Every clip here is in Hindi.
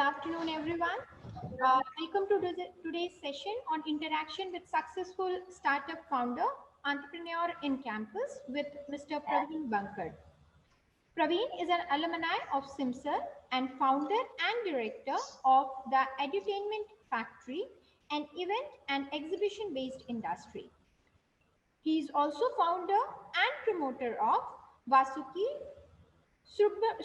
afternoon, everyone. Welcome to today's session on interaction with successful startup founder, entrepreneur in campus with Mr. Praveen Bankad. Praveen is an alumni of Simsar and founder and director of the Edutainment Factory, an event and exhibition-based industry. He is also founder and promoter of Vasuki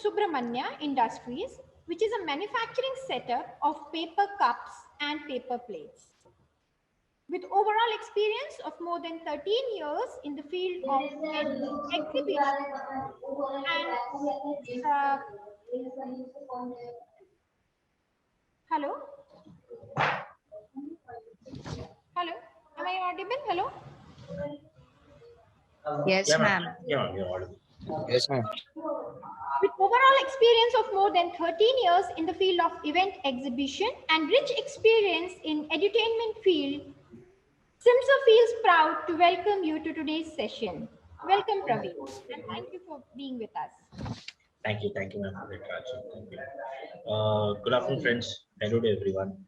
Subramanya Industries, which is a manufacturing setup of paper cups and paper plates. With overall experience of more than 13 years in the field of exhibition and hello, hello, am I audible? Hello. Yes, ma'am. Yeah, you're audible. Yes, ma'am. With overall experience of more than 13 years in the field of event exhibition and rich experience in edutainment field, Simsar feels proud to welcome you to today's session. Welcome, Praveen, and thank you for being with us. Thank you, ma'am, for the introduction. Thank you. Good afternoon, friends. Hello to everyone.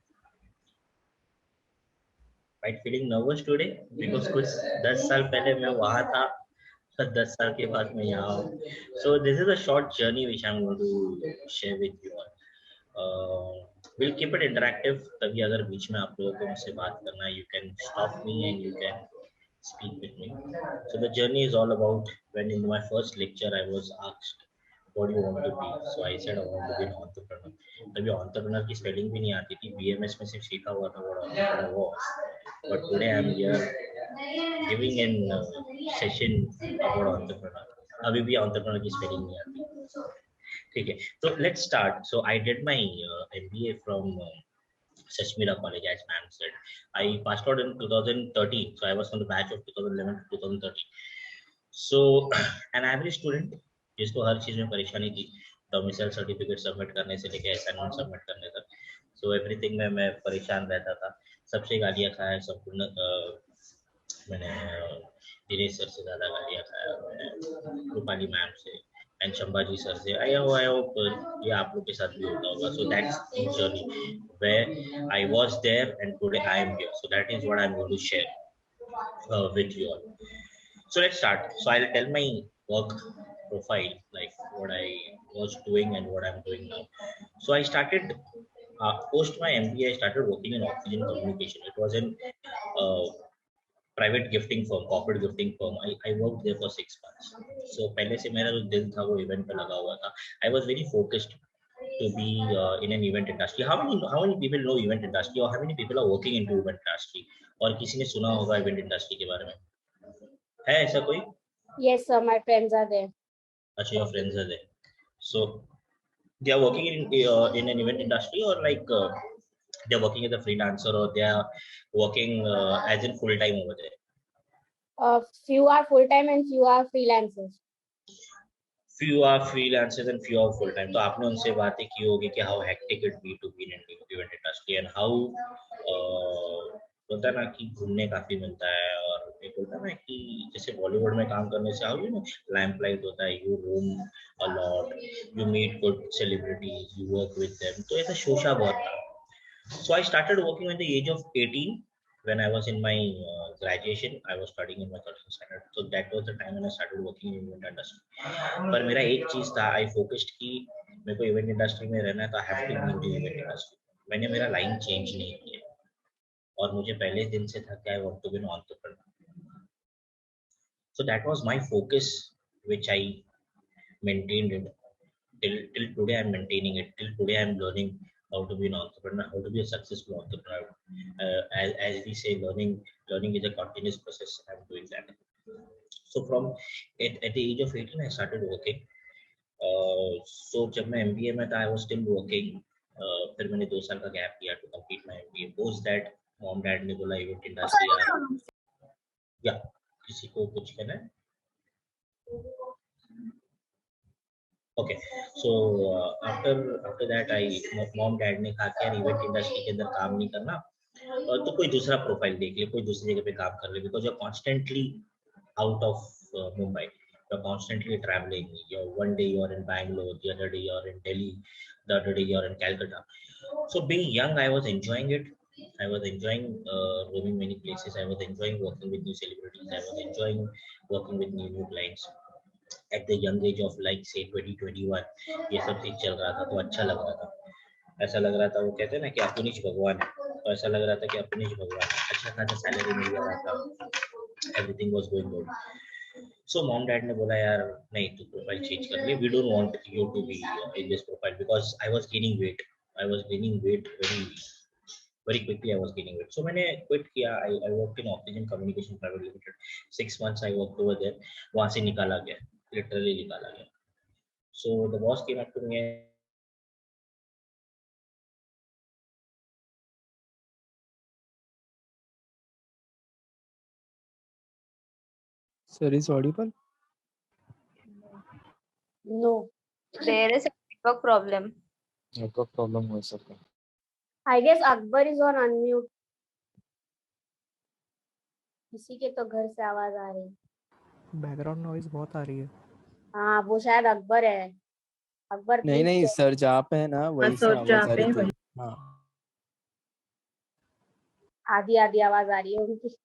Right, feeling nervous today because कुछ 10 साल पहले मैं वहाँ था, 10 साल के बाद मैं यहाँ हूँ. So this is a short journey which I'm going to share with you all. We'll keep it interactive. तभी अगर बीच में आप लोगों को मुझसे बात करना है, you can stop me and you can speak with me. So the journey is all about when in my first lecture I was asked what do you want to be, so I said I want to be an entrepreneur. तभी entrepreneur की spelling भी नहीं आती थी, BMS में सिर्फ सीखा हुआ था what entrepreneur was. But today I'm here giving an session about entrepreneur. अभी भी entrepreneur की spelling नहीं आती. ठीक है, so let's start. So I did my MBA from Sashmira College, as ma'am said. I passed out in 2013, so I was from the batch of 2011 to 2013. So an average student जिसको हर चीज में परेशानी थी, डोमिसाइल सर्टिफिकेट सबमिट करने से लेके असाइनमेंट सबमिट करने तक, सो एवरीथिंग में मैं परेशान रहता था. सबसे गालियाँ खाया, संपूर्ण मैंने दिनेश सर से ज़्यादा गालियाँ खाया, मैंने रूपाली मैम से एंड शंभाजी सर से. आई होप ये आप लोग के साथ भी होता होगा. So that's the journey where I was there and today I am here. So that is what I am going to share with you all. So let's start. So I'll tell my work profile, like what I was doing and what I'm doing now. So I started post my MBA. I started working in Oxygen Communication. It was in private gifting firm, corporate gifting firm. I worked there for 6 months. So पहले से मेरा जो दिल था वो event पे लगा हुआ था. I was very focused to be in an event industry. How many people know event industry, or how many people are working into event industry? और किसी ने सुना होगा event industry के बारे में? है ऐसा कोई? Yes, sir. My friends are there. अच्छा, your friends are there. So they are working in an event industry, or like they are working as a freelancer, or they are working as in full time over there? Few are full time and few are freelancers. Few are freelancers and few are full time. तो आपने उनसे बातें की होगी कि how hectic it be to be in event industry and how होता है ना कि घूमने काफी मिलता है, और एक होता है ना कि जैसे बॉलीवुड में काम करने से आओगे ना, लैम्पलाइट होता है, you room a lot, you meet good celebrities, you work with them. तो ऐसा शोशा बहुत था. So I started working at the age of 18 when I was in my graduation. I was studying in my 13th standard. So that was the time when I started working in event industry. पर मेरा एक चीज था, I focused कि मेरे को event industry में रहना है, तो I have to be in the event industry. मैंने मेरा लाइन चेंज नहीं किया, और मुझे पहले दिन से था कि I want to be an entrepreneur. So that was my focus, which I maintained it till today. I'm maintaining it till today. I'm learning how to be an entrepreneur, how to be a successful entrepreneur. As we say, learning is a continuous process. I'm doing that. So from at the age of 18, I started working. So जब मैं MBA में था, I was still working. फिर मैंने 2 साल का गैप लिया to complete my MBA. Post that, mom dad ने बोला event industry या किसी को कुछ कहना है? Okay, so after that mom dad ने कहा कि यार इवेंट इंडस्ट्री के अंदर काम नहीं करना, तो कोई दूसरा प्रोफाइल देख ले, कोई दूसरी जगह पे काम कर ले, because you are constantly out of Mumbai, you are constantly travelling. One day you are in Bangalore, the other day you are in Delhi, the other day you are in Calcutta. So being young, I was enjoying it. I was enjoying roaming many places. I was enjoying working with new celebrities. I was enjoying working with new clients. At the young age of like say 2021, ये सब चीज चल रहा था तो अच्छा लग रहा था. ऐसा लग रहा था, वो कहते हैं ना कि अपुनिश भगवान है, तो ऐसा लग रहा था कि अपुनिश भगवान है. अच्छा खासा सैलरी मिल रहा था. Everything was going good. So mom dad ने बोला यार नहीं तू प्रोफाइल चेंज कर ले. We don't want you to be in this profile because I was gaining weight. I was gaining weight very quickly. I was gaining weight. So मैंने quit किया. I worked in Oxygen Communication Private Limited. 6 months I worked over there. वहाँ से निकाला गया. Literally निकाला गया. So the boss came up to me. Sir is audible. No. There is a network problem. Network problem हो सकता है. I guess Akbar is on unmute. किसी के तो घर से आवाज आ रही. बैकग्राउंड नॉइज बहुत आ रही है. हाँ वो शायद अकबर है. अकबर नहीं नहीं सर जहाँ पे है ना वही से सर, आवाज जहाँ आ रही पे थी. हाँ आधी आधी आवाज आ रही है उनकी.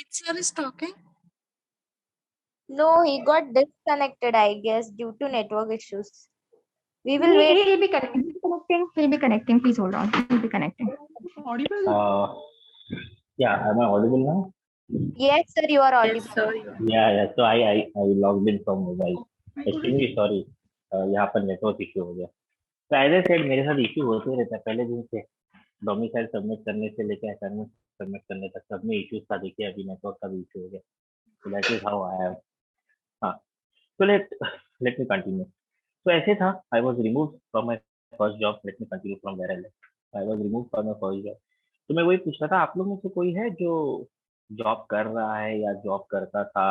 Sir is talking. No, he got disconnected, I guess, due to network issues. We will wait. He'll be connecting. He'll be connecting. Please hold on. He'll be connecting. Yeah, am I audible now? Yes, sir, you are audible. Yes, sir. You are. Yeah. So I logged in from mobile. Extremely sorry. यहाँ पर नेटवर्क इश्यू हो गया. तो एज आई सेड मेरे साथ इश्यू होते रहता है पहले दिन से. डोमिसाइल सबमिट करने से लेकर असाइनमेंट सबमिट करने तक सब में इश्यूज था. देखिए अभी नेटवर्क का भी इश्यू हो गया. So that is how I am. हाँ. So let me continue. So ऐसे था. I was removed from my first job. Let me continue from where I left. I was removed from my first job. तो मैं वही पूछ रहा था आप लोग में से कोई है जो जॉब कर रहा है या जॉब करता था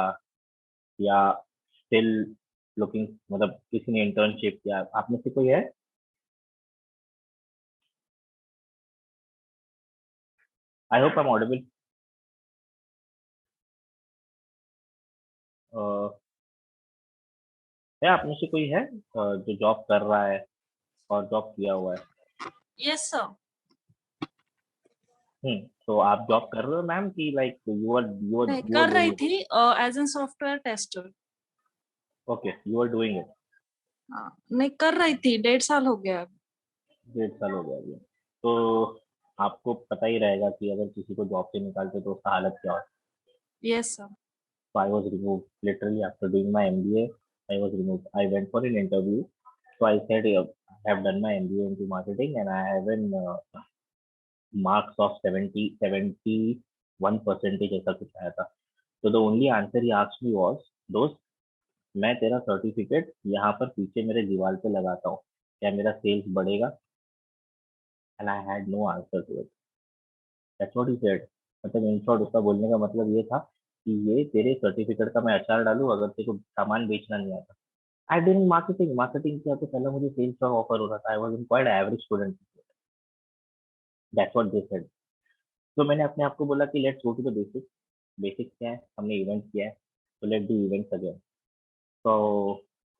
या स्टिल लुकिंग, मतलब किसी ने इंटर्नशिप किया, आप में से कोई है? I hope I am audible. है आप में से कोई है जो जॉब कर रहा है और जॉब किया हुआ है? Yes, sir. तो आप जॉब कर रहे हो मैम कि लाइक यू मैं कर रही थी as an software tester. Okay, you are doing it. मैं कर रही थी, 1.5 साल हो गया. 1.5 साल हो गया अभी. तो आपको पता ही रहेगा कि अगर किसी को जॉब से निकालते तो उसका हालत क्या हो. Yes, sir. So I was removed literally after doing my MBA. I was removed. I went for an interview. So I said I have done my MBA into marketing and I have an marks of 71% ऐसा कुछ आया था. So the only answer he asked me was, दोस्त मैं तेरा सर्टिफिकेट यहाँ पर पीछे मेरे दीवार पे लगाता हूँ, क्या मेरा सेल्स बढ़ेगा? And I had no answer to it. That's what he said. मतलब इन शॉर्ट उसका बोलने का मतलब ये था कि ये तेरे सर्टिफिकेट का मैं अचार डालूं अगर तेरे को सामान बेचना नहीं आता. आई डिड मार्केटिंग किया तो पहले मुझे सेल्स का ऑफर हो रहा था. I was in quite average student. That's what they said. तो मैंने अपने आप को बोला कि let's go to the basics क्या है, हमने इवेंट किया है तो let do events again. So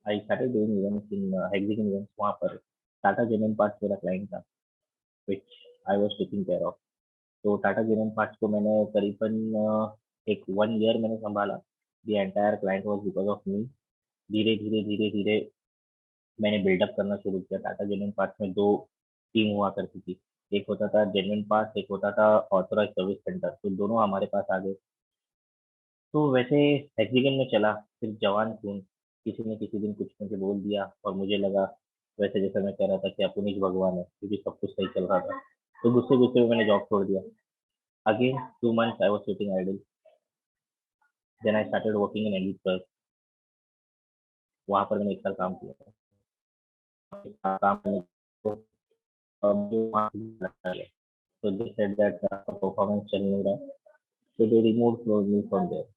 I started doing events in hexagon events. वहाँ पर टाटा जेनरल पार्ट्स मेरा क्लाइंट था which I was taking care of. तो टाटा जेनरल पार्ट्स को मैंने करीबन एक 1 ईयर मैंने संभाला. The entire client was because of me. धीरे धीरे मैंने बिल्डअप करना शुरू किया. टाटा जेनरल पार्ट्स में 2 टीम हुआ करती थी. एक होता था जेनरल पार्ट्स, एक होता था ऑथराइज सर्विस सेंटर. तो दोनों हमारे पास आ गए. तो वैसे हेक्सागन में चला. फिर जवान खून किसी ने किसी दिन कुछ मुझे बोल दिया और मुझे लगा वैसे जैसे मैं कह रहा था कि अपुनीश भगवान है क्योंकि सब कुछ सही चल रहा था. तो गुस्से में मैंने जॉब छोड़ दिया. Again, 2 months I was sitting idle. Then I started working in Elite Plus. वहाँ पर मैंने 1 साल काम किया. काम करने को मुझे वहाँ से लगता है. So they said that performance चल नहीं रहा. So they removed me from there.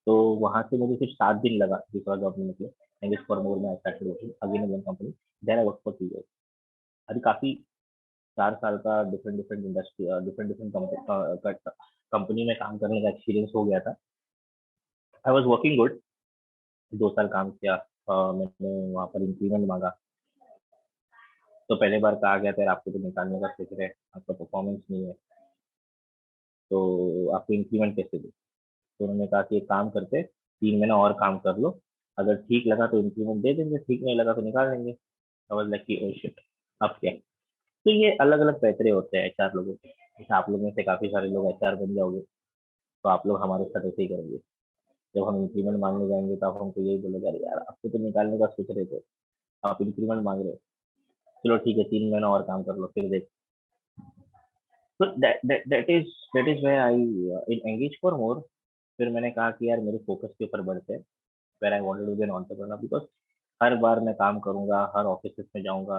तो वहाँ से मुझे सिर्फ 7 दिन लगा दूसरा जॉब मिलने के लिए. And for more में I started working again in one company. Then I worked for 3 years. अभी काफी 4 साल का डिफरेंट इंडस्ट्री डिफरेंट कंपनी में काम करने का एक्सपीरियंस हो गया था. I was working good. 2 साल काम किया. मैंने वहाँ पर इंक्रीमेंट मांगा तो पहले बार कहा गया था आपको तो निकालने का सोच रहे, आपका परफॉर्मेंस नहीं है तो आपको इंक्रीमेंट कैसे दे. तो उन्होंने कहा कि एक काम करते 3 महीना और काम कर लो, अगर ठीक लगा तो इंक्रीमेंट दे देंगे, ठीक नहीं लगा तो निकाल देंगे. I was like oh shit अब क्या. तो ये अलग अलग पैतरे होते हैं एचआर लोगों के. जैसे आप लोगों में से काफी सारे लोग एचआर बन जाओगे तो आप लोग हमारे साथ ऐसे ही करेंगे. जब हम इंक्रीमेंट मांगने जाएंगे तो आप हमको यही बोलोगे अरे यार आपको तो निकालने का सोच रहे थे, आप इंक्रीमेंट मांग रहे हो, चलो ठीक है 3 महीना और काम कर लो फिर देख. तो that is where I engage for more. फिर मैंने कहा कि यार मेरे फोकस के ऊपर बढ़ते हैं. where I wanted to be an entrepreneur because हर बार मैं काम करूंगा, हर ऑफिस में जाऊंगा,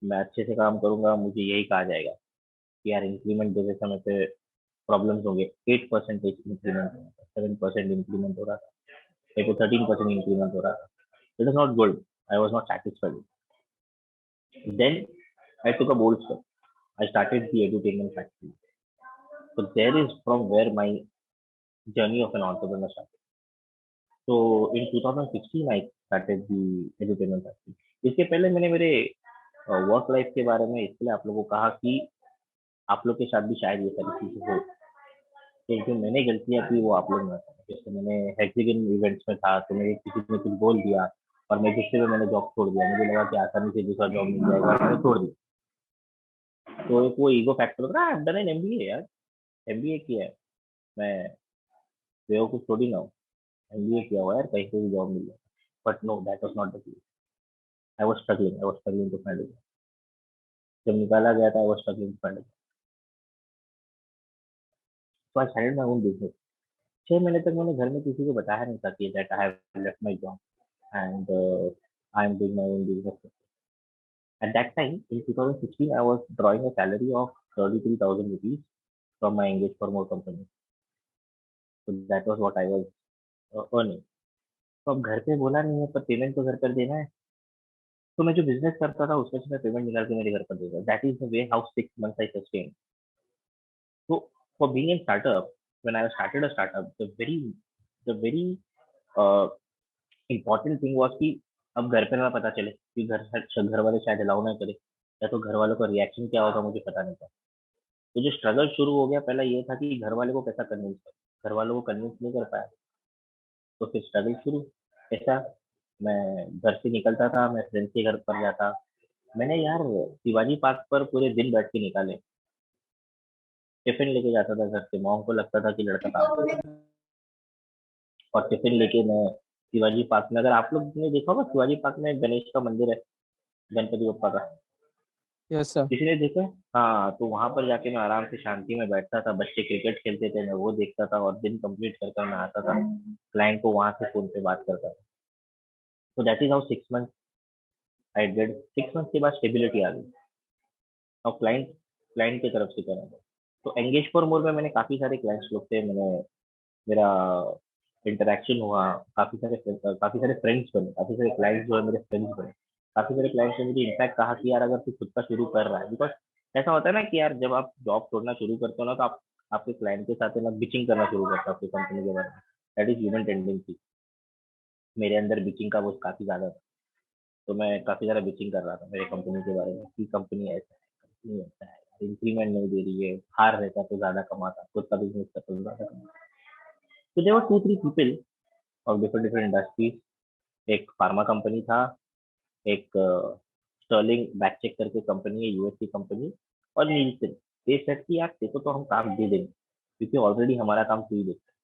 मैं अच्छे से काम करूंगा, मुझे यही कहा जाएगा कि यार इंक्रीमेंट देते समय पे प्रॉब्लम्स होंगे. 8% इंक्रीमेंट, 7% इंक्रीमेंट हो रहा था, मेरे को 13% इंक्रीमेंट हो रहा था. It is not good. I was not satisfied. Then I took a bold step. I started the edutainment factory. So there is from where my journey of an entrepreneur started. So in 2016 I started the edutainment factory. इसके पहले मैंने मेरे वर्क लाइफ के बारे में इसलिए आप लोगों को कहा कि आप लोग के साथ भी शायद ये सारी चीजें हो. जो मैंने गलतियाँ की वो आप लोग ना करें। जैसे मैंने हेक्सागन इवेंट्स में था तो मेरे किसी ने कुछ बोल दिया और मैं गुस्से में मैंने जॉब छोड़ दिया, मुझे लगा कि आसानी से दूसरा जॉब मिल जाएगा और मैंने छोड़ दिया। तो एक वो ईगो फैक्टर होता है। I have done an MBA यार, एमबीए किया है, मैं बेवकूफ थोड़ी ना हूँ, एमबीए किया हुआ है यार, कहीं से भी जॉब मिल जाए। But no, that was not the case. I was struggling to find it. जब निकाला गया था I was struggling to find it. So I started my own business. 6 महीने तक मैंने घर में किसी को बताया नहीं था कि that I have left my job and I am doing my own business. At that time, in 2016, I was drawing a salary of 33,000 rupees from my Engage for More company. So that was what I was earning. तो अब घर पे बोला नहीं है पर पेमेंट तो घर पर देना है, तो मैं जो बिजनेस करता था उसमें से मैं पेमेंट निकाल के मेरे घर पर देगा। That is the way how 6 months I sustained. So for being in startup, when I started a startup, the very uh, important thing was कि अब घर पे ना पता चले कि घर वाले शायद अलाउ ना करे, या तो घर वालों का रिएक्शन क्या होगा मुझे पता नहीं था। तो जो स्ट्रगल शुरू हो गया पहला ये था कि घर वाले को कैसा कन्विंस कर, घर वालों को कन्विंस नहीं कर पाया तो फिर स्ट्रगल शुरू। ऐसा मैं घर से निकलता था, मैं फ्रेंड्स के घर पर जाता, मैंने यार शिवाजी पार्क पर पूरे दिन बैठ के निकाले। टिफिन लेके जाता था घर से, मॉम को लगता था कि लड़का काम कर रहा है, और टिफिन लेके मैं शिवाजी पार्क में, अगर आप लोग ने देखा होगा शिवाजी पार्क में गणेश का मंदिर है, गणपति बप्पा का, यस सर। किसी ने देखा? हाँ, तो वहां पर जाके मैं आराम से शांति में बैठता था, बच्चे क्रिकेट खेलते थे, मैं वो देखता था और दिन कंप्लीट करके मैं आता था, क्लाइंट को वहां से फोन पे बात करता था। तो that is how 6 months I did. 6 months के बाद स्टेबिलिटी आ गई और क्लाइंट क्लाइंट की तरफ से करा। तो एंगेज फॉर मोर में मैंने काफी सारे क्लाइंट्स लोग थे, मैंने मेरा इंटरेक्शन हुआ, काफी सारे फ्रेंड्स बने, काफी सारे क्लाइंट्स जो है मेरे फ्रेंड्स बने। काफी सारे क्लाइंट्स ने मुझे इनफैक्ट कहा कि यार अगर तू खुद का शुरू कर रहा है, बिकॉज ऐसा होता है ना कि यार जब आप जॉब छोड़ना शुरू करते हो ना तो आप आपके क्लाइंट के साथ है ना बिचिंग करना शुरू करते हो आपकी कंपनी के बारे में। That is human tendency. मेरे अंदर बिचिंग का वो काफी ज्यादा था, तो मैं काफी ज्यादा बिचिंग कर रहा था मेरे कंपनी के बारे में कि कंपनी ऐसा है, कंपनी ऐसा है, इंक्रीमेंट नहीं दे रही है, हार रहता तो ज्यादा कमाता, खुद का बिजनेस करता तो ज्यादा कमाता। तो there were 2-3 people of different different industries. एक फार्मा कंपनी था, एक स्टर्लिंग बैक चेक करके कंपनी है, यूएस की कंपनी, और नीलसन। ये सेट की यार देखो तो हम काम दे देंगे क्योंकि ऑलरेडी हमारा काम तू ही देखता है।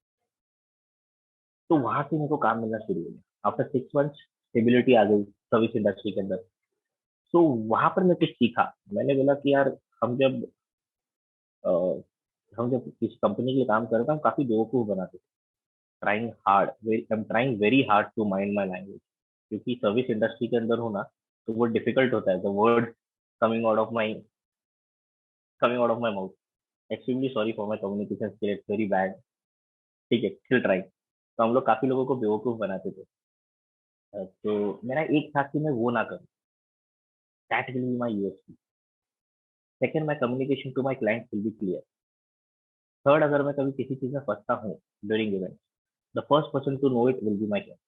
तो वहां से मेरे को काम मिलना शुरू हो गया। आफ्टर 6 months स्टेबिलिटी आ गई सर्विस इंडस्ट्री के अंदर। तो वहां पर मैं कुछ सीखा। मैंने बोला कि यार हम जब अ, हम जब किसी कंपनी के लिए काम कर रहे थे हम काफी बेवकूफ बनाते थे। I am trying very hard to mind my language, क्योंकि सर्विस इंडस्ट्री के अंदर हो ना तो वो डिफिकल्ट होता है, the word coming out of my coming out of my mouth. Extremely sorry for my communication skill, it's very bad. ठीक है, स्टिल ट्राइंग। तो हम लोग काफी लोगों को बेवकूफ बनाते थे। तो मेरा एक था कि मैं वो ना करूँ, that will be my USP. Second, my communication to my client will be clear. Third, अगर मैं कभी किसी चीज में फंसता हूँ during event, the first person to know it will be my client.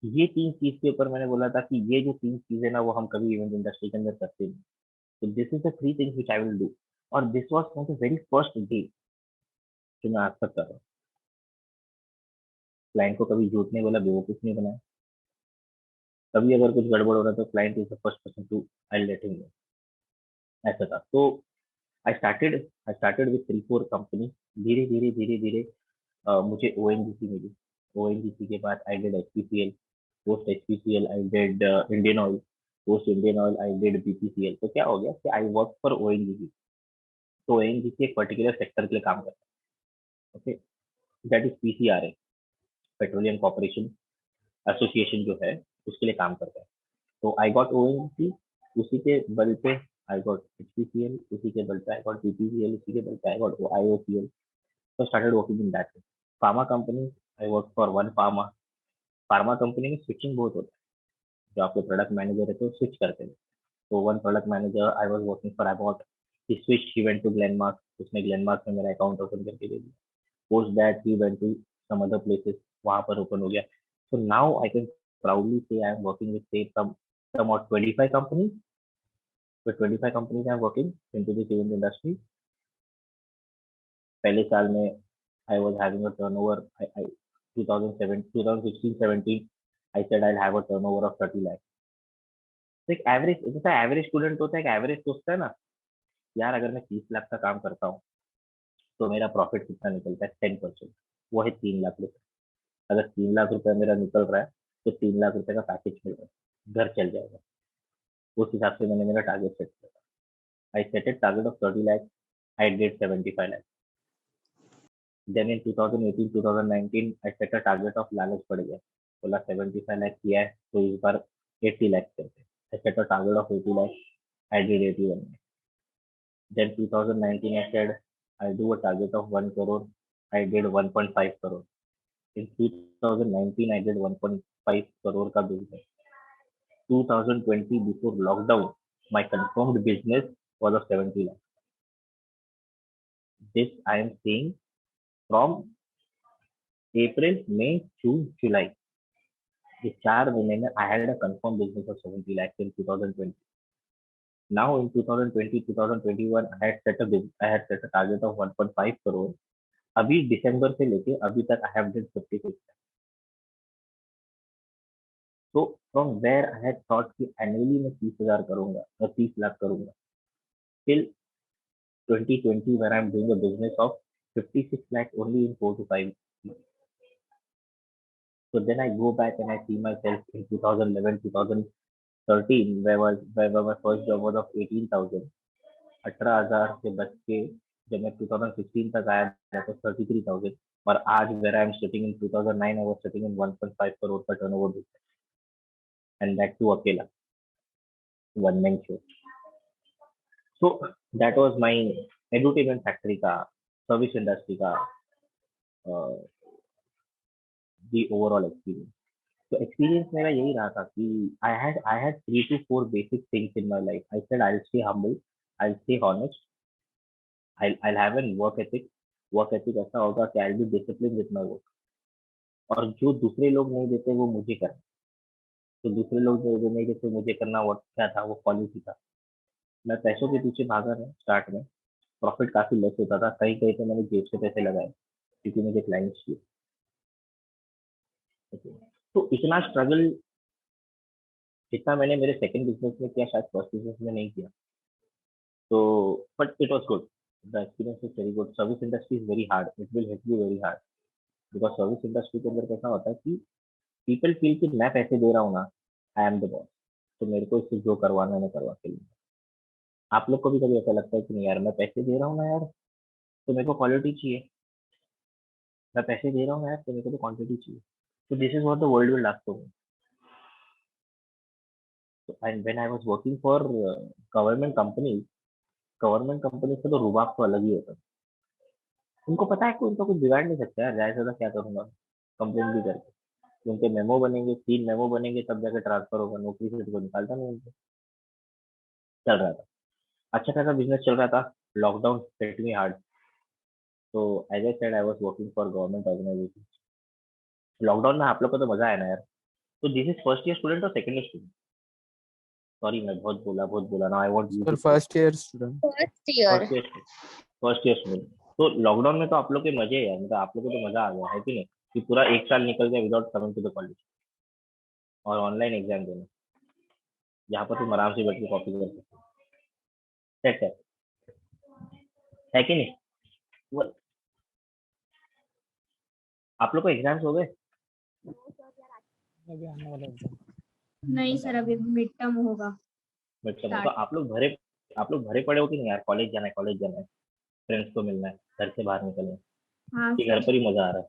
ये 3 चीज के ऊपर मैंने बोला था कि ये जो 3 चीजें ना वो हम कभी इवेंट इंडस्ट्री के अंदर करते नहीं। तो this is the 3 things which I will do. और this was from the very first day जो मैं आज तक कर रहा हूँ। क्लाइंट को कभी झूठ नहीं बोला, बेवकूफ नहीं बनाया। कभी अगर कुछ गड़बड़ हो रहा है तो client is the first person to I let him know. ऐसा था। तो आई स्टार्टेड विथ 3-4 कंपनी। धीरे धीरे धीरे धीरे मुझे ओएनजीसी मिली। ओएनजीसी के बाद I did HPCL. Post HPCL I did Indian oil. Post Indian oil I did BPCL. तो क्या हो गया कि आई वर्क फॉर ओएनजीसी। तो ओएनजीसी एक पर्टिकुलर सेक्टर के लिए काम करता है। Okay, that is PCRA, petroleum corporation association जो है उसके लिए काम करता है। तो आई गॉट ओएनजीसी, उसी के बल पे आई गॉट एचपीसीएल, उसी के बल पे आई गॉट बीपीसीएल, उसी के बल पे I got IOCL. So started working in that way. Pharma company, I worked for one pharma. Pharma company में स्विचिंग बहुत होता है, जो आपके प्रोडक्ट मैनेजर है तो स्विच करते हैं। तो one product manager I was working for about, he switch, he went to Glenmark, उसने ग्लेनमार्क में मेरा अकाउंट ओपन करके दे दिया। Post that he went to some other places, वहां पर ओपन हो गया। So now I can proudly say I am working with say some or 25 companies. With 25 companies I am working into this event industry. पहले साल में I was having a turnover. I 2016-17 I said I'll have a turnover of 30 lakh. तो एक एवरेज, जैसा एवरेज स्टूडेंट होता है, एक एवरेज सोचता है ना यार अगर मैं 30 लाख का काम करता हूँ तो मेरा प्रॉफिट कितना निकलता है, 10%, वो है 3 लाख रुपए. अगर 3 लाख रुपए मेरा निकल रहा है तो 3 लाख रुपए का पैकेज मिल रहा है, घर चल जाएगा. उस हिसाब से मैंने मेरा टारगेट सेट किया. I set a target of 30 lakh. I did 75 lakh. Then in 2018-2019 I set a target of, लालच पड़ गया, बोला 75 लाख किया है तो इस बार 80 लाख करते. I set a target of 80 lakh. I did 81 lakh. Then 2019 I said I do a target of 1 crore. I did 1.5 crore. In 2019 I did 1.5 crore का business. 2020 before lockdown my confirmed business was of 70 lakh. This I am saying from April, May, June, July. ये 4 महीने में I had a confirmed business of 70 lakhs in 2020. Now in 2020-2021 I had set a target of 1.5 crore. अभी दिसंबर से लेके अभी तक I have did 56. So from where I had thought कि annually मैं 30,000 करूंगा और 30 लाख करूंगा, till 2020 where I'm doing a business of 56 lakhs only in 4 to 5 years. So then I go back and I see myself in 2011, 2013 where my first job was of 18,000. 18,000 से बच के जब मैं 2016 तक आया that was 33,000. और आज where I am sitting in 2009 I was sitting in 1.5 crore का turnover business. And that too अकेला, one man show. So that was my entertainment factory का, service industry का the overall experience. So experience मेरा यही रहा था कि I had 3 to 4 basic things in my life. I said I'll stay humble, I'll stay honest, I'll have a work ethic. Work ethic ऐसा होगा कि I'll be disciplined with my work. और जो दूसरे लोग नहीं देते वो मुझे करना. तो दूसरे लोग जो नहीं देते मुझे करना, वो क्या था, वो पॉलिसी था. मैं पैसों के पीछे भागा नहीं. स्टार्ट में प्रॉफिट काफी लेस होता था, कहीं कहीं तो मैंने जेब से पैसे लगाए क्योंकि मुझे क्लाइंट्स चाहिए. तो इतना स्ट्रगल जितना मैंने मेरे सेकंड बिजनेस में किया शायद फर्स्ट बिजनेस में नहीं किया. तो but it was good. The experience is very good. Service industry is very hard. It will hit you very hard because service industry के अंदर कैसा होता है कि पीपल फील कि मैं पैसे दे रहा हूँ ना, आई एम द बॉस, तो मेरे को इससे जो करवाना है मैं करवा के लूंगा. आप लोग को भी कभी ऐसा लगता है कि नहीं यार मैं पैसे दे रहा हूँ ना यार, तो मेरे को क्वालिटी चाहिए. मैं पैसे दे रहा हूँ ना यार, तो मेरे को तो क्वांटिटी चाहिए. तो this is what the world will ask for. And when I was working for government companies का तो रुबाब तो अलग ही होता है. उनको पता है कि उनको कुछ बिगाड़ नहीं सकता यार, ज्यादा से ज्यादा क्या करूंगा, कंप्लेन भी करके. उनके मेमो बनेंगे, 3 मेमो बनेंगे, तब जाके ट्रांसफर होगा. नौकरी से तो निकालता नहीं उनको. चल रहा था, अच्छा खासा बिजनेस चल रहा था. Lockdown hit me hard. तो as I said I was working for government organisation. Lockdown में आप लोग को तो मजा आया ना यार. तो this is first year student और सेकंड ईयर स्टूडेंट. सॉरी मैं बहुत बोला ना. I want you Sir, first year student. First year. First year student. तो लॉकडाउन में तो आप लोग के मजे है यार, मतलब आप लोग को तो मजा आ गया है कि नहीं, कि पूरा 1 साल निकल गया without coming to the college और ऑनलाइन एग्जाम देना, जहाँ पर तुम आराम से बैठ के कॉपी कर सकते हो. सेट है कि नहीं. वो आप लोग को एग्जाम्स हो गए. अभी आने वाला एग्जाम. नहीं सर, अभी मिड टर्म होगा. मतलब तो आप लोग भरे पड़े हो कि नहीं यार, कॉलेज जाना है, फ्रेंड्स को मिलना है, घर से बाहर निकलना है, हाँ कि घर सर. पर ही मजा आ रहा है.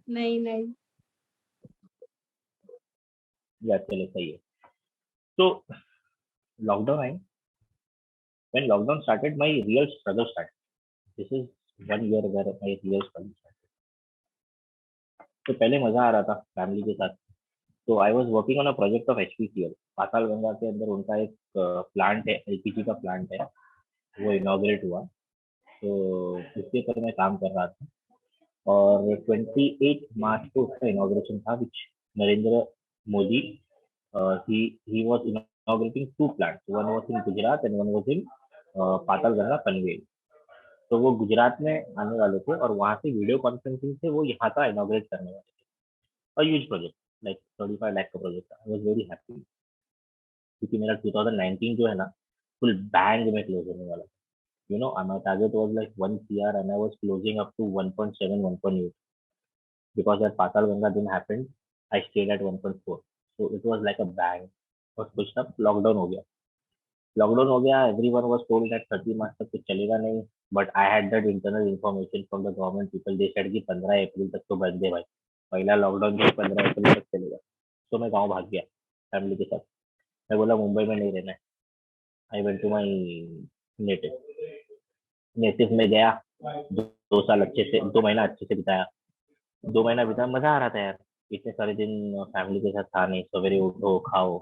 नहीं. या चलो सही है. तो lockdown I. when lockdown started my real struggle started. This is 1 year where my real struggle started. तो पहले मजा आ रहा था फैमिली के साथ. तो आई was working on a project of HPCL. पाताल गंगा के अंदर उनका एक प्लांट है, LPG का प्लांट है, वो इनॉग्रेट हुआ. तो उसके ऊपर मैं काम कर रहा था और 28 मार्च को उसका इनॉग्रेशन था, विच Narendra Modi he was inaugurating 2 plants. One was in Gujarat and one was in पाताल गंगा पनवेल. तो वो गुजरात में आने वाले थे और वहाँ से वीडियो कॉन्फ्रेंसिंग से वो यहाँ का इनॉग्रेट करने वाले थे। और ह्यूज प्रोजेक्ट, लाइक 35 लाख का प्रोजेक्ट था। आई वाज वेरी हैप्पी क्योंकि मेरा 2019 जो है ना फुल बैंग में क्लोज होने वाला था। You know, my target was like 1 CR and I was closing up to 1.7, 1.8. Because that Patal Ganga didn't happen, I stayed at 1.4. So it was like a bang. और कुछ तब लॉकडाउन हो गया। लॉकडाउन हो गया, everyone was told that 30 मार्च तक कुछ चलेगा नहीं। But I had that internal information from the government people, they said कि 15 अप्रैल तक तो बंद है भाई, पहला लॉकडाउन जो 15 अप्रैल तक चलेगा। तो मैं गाँव भाग गया फैमिली के साथ। मैं बोला मुंबई में नहीं रहना है। I went to my native. Native में गया, 2 साल अच्छे से, 2 महीना अच्छे से बिताया। 2 महीना बिताया, मजा आ रहा था यार। इतने सारे दिन फैमिली के साथ था नहीं। सवेरे उठो खाओ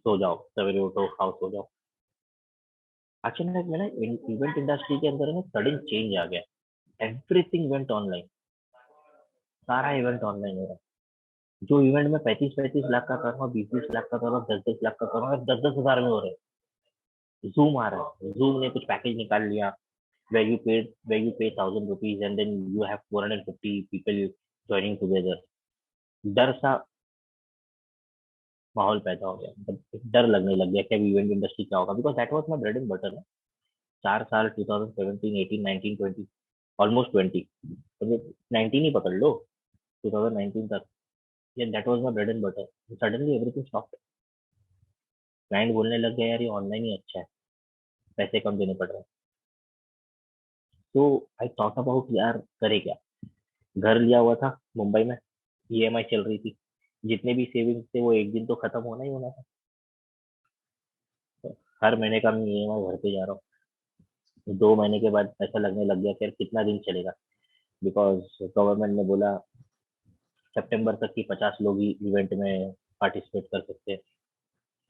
सो जाओ, सवेरे उठो खाओ सो जाओ। अचानक में ना इवेंट इंडस्ट्री के अंदर ना सडन चेंज आ गया। एवरीथिंग वेंट ऑनलाइन, सारा इवेंट ऑनलाइन हो रहा है। जो इवेंट में 35-35 लाख का कर रहा हूँ, 20-20 लाख का कर रहा हूँ, 10-10 लाख का कर रहा हूँ, 10-10 हजार में हो रहे हैं। जूम आ रहा है, जूम ने कुछ पैकेज निकाल लिया where you pay 1,000 rupees and then you have 450 people joining together। डर सा माहौल पैदा हो गया, मतलब डर लगने लग गया कि अब इवेंट इंडस्ट्री क्या होगा। Because that was my bread and butter ना। 4 साल 2017, 18, 19, 20, ऑलमोस्ट 20, 19 ही पकड़ लो, 2019 तक। ये that was my bread and butter. Suddenly everything stopped. Client बोलने लग गया यार ये ऑनलाइन ही अच्छा है, पैसे कम देने पड़ रहे हैं। तो आई थॉट अबाउट यार करे क्या। घर लिया हुआ था मुंबई में, ईएमआई चल रही थी, जितने भी सेविंग्स थे वो एक दिन तो खत्म होना ही होना था। तो हर महीने का मैं ईएमआई भरते जा रहा हूँ। 2 महीने के बाद ऐसा लगने लग गया कि यार कितना दिन चलेगा। बिकॉज गवर्नमेंट ने बोला सितंबर तक की 50 लोग ही इवेंट में पार्टिसिपेट कर सकते हैं।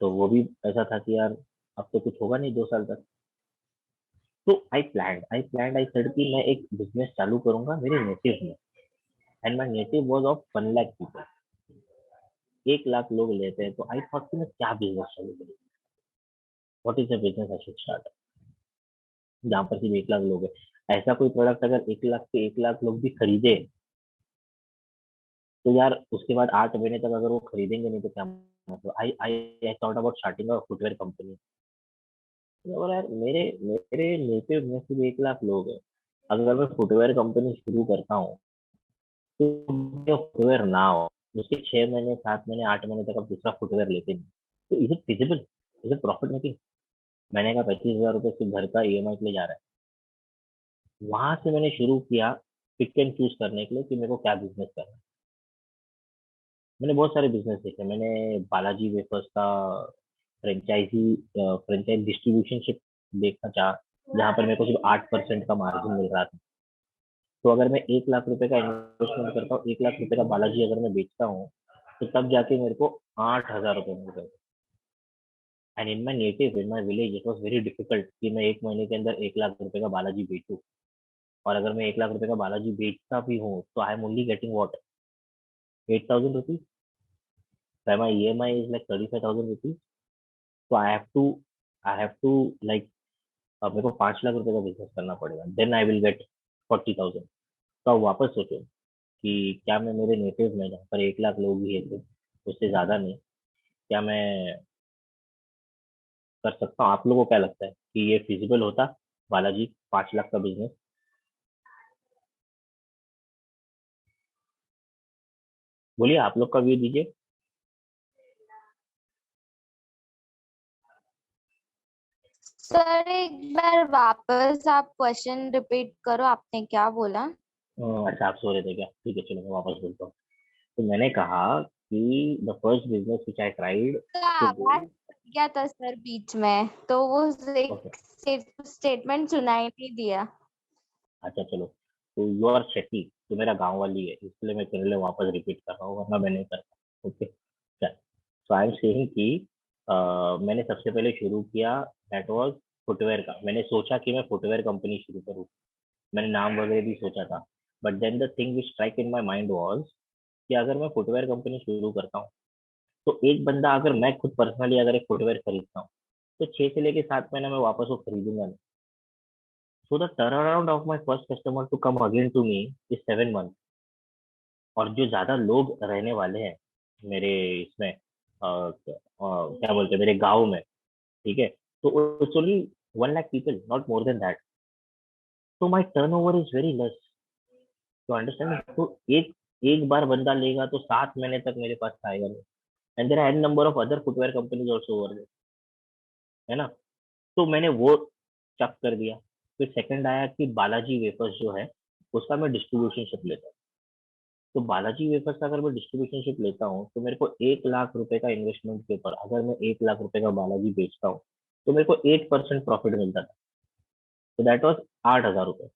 तो वो भी ऐसा था कि यार अब तो कुछ होगा नहीं 2 साल तक। तो आई सेड कि मैं एक बिजनेस चालू करूंगा मेरे नेटिव में। And my native was of 1 lakh people, 1 lakh लोग लेते हैं। तो आई थॉट कि मैं क्या बिजनेस चालू करूँ, what is the business I should start, जहाँ पर सिर्फ 1 लाख लोग है। ऐसा कोई प्रोडक्ट अगर 1 लाख के 1 लाख लोग भी खरीदे तो यार उसके बाद 8 महीने तक अगर वो खरीदेंगे नहीं तो क्या मतलब। I thought about starting a footwear company. बोला यार मेरे मेरे नेटिव में सिर्फ 1 लाख लोग हैं, अगर मैं फुटवेयर कंपनी शुरू करता हूँ तो फुटवेयर ना हो, उसके 6 महीने 7 महीने 8 महीने तक आप दूसरा फुटवेयर लेते नहीं, तो is it feasible, is it profit making. मैंने कहा 25,000 रुपये सिर्फ घर का ईएमआई के लिए जा रहा है। वहां से मैंने शुरू किया पिक एंड चूज करने के लिए कि मेरे को क्या बिजनेस करना है। मैंने बहुत सारे बिजनेस देखे। मैंने बालाजी वेफर्स का फ्रेंचाइज डिस्ट्रीब्यूशनशिप देखना चाहा, जहाँ पर मेरे को सिर्फ 8% का मार्जिन मिल रहा था। तो अगर मैं 1 लाख रुपए का इन्वेस्टमेंट करता हूँ, 1 लाख रुपए का बालाजी अगर मैं बेचता हूँ तो तब जाके मेरे को 8,000 रुपये मिल रहे। And in my native, in my village, it was very difficult कि मैं 1 महीने के अंदर 1 लाख रुपए का बालाजी बेचूं। और अगर मैं 1 लाख रुपए का बालाजी बेचता भी हूँ तो I am only getting what 8,000 rupees. My EMI is like 35,000 rupees. तो आई हैव टू लाइक, अब मेरे को 5 लाख रुपए का बिजनेस करना पड़ेगा, देन आई विल गेट 40,000। तो अब वापस सोचो कि क्या मैं मेरे नेटिव में जहाँ पर 1 लाख लोग ही है तो उससे ज्यादा नहीं, क्या मैं कर सकता हूँ। आप लोगों को क्या लगता है कि ये फिजिबल होता बालाजी 5 लाख का बिजनेस? बोलिए, आप लोग का व्यू दीजिए। सर एक बार वापस आप क्वेश्चन रिपीट करो, आपने क्या बोला? अच्छा, आप सो रहे थे क्या? ठीक है, चलो मैं वापस बोलता हूँ। तो मैंने कहा कि the first business which I tried का टू आवाज डू। कट गया था सर बीच में, तो वो ओके, एक स्टेटमेंट सुनाई नहीं दिया। अच्छा चलो। तो यू आर शेट्टी, तो मेरा गांव वाली है, इसलिए मैं तेरे लिए वापस रिपीट कर रहा हूँ, वरना मैं नहीं करता। ओके, चल। सो आई एम सेइंग कि मैंने सबसे पहले शुरू किया, दैट वाज फुटवेयर का। मैंने सोचा कि मैं फुटवेयर कंपनी शुरू करूँ, मैंने नाम वगैरह भी सोचा था। But then the thing which strike in my mind was कि अगर मैं फुटवेयर कंपनी शुरू करता हूँ तो एक बंदा, अगर मैं खुद पर्सनली अगर एक फुटवेयर खरीदता हूँ तो 6 से लेके 7 महीने में वापस वो खरीदूंगा नहीं। So the turnaround of my first customer to come again to me is 7 months. और जो ज्यादा लोग रहने वाले हैं मेरे इसमें क्या बोलते हैं मेरे गांव में, ठीक है, तो it's only 1 lakh people, not more than that. तो my turnover is very less. तो अंडरस्टैंड. तो एक एक बार बंदा लेगा तो 7 महीने तक मेरे पास आएगा नहीं. And there are an number of other footwear companies also over there, है ना. तो मैंने वो चक कर दिया. फिर सेकंड आया कि बालाजी वेफर्स जो है उसका मैं डिस्ट्रीब्यूशनशिप लेता हूँ. तो बालाजी वेफर्स का अगर मैं डिस्ट्रीब्यूशनशिप लेता हूँ तो मेरे को 1 लाख रुपए का इन्वेस्टमेंट के ऊपर अगर मैं 1 लाख रुपए का बालाजी बेचता हूँ तो मेरे को 8% प्रॉफिट मिलता था. तो दैट वॉज 8,000 रुपए.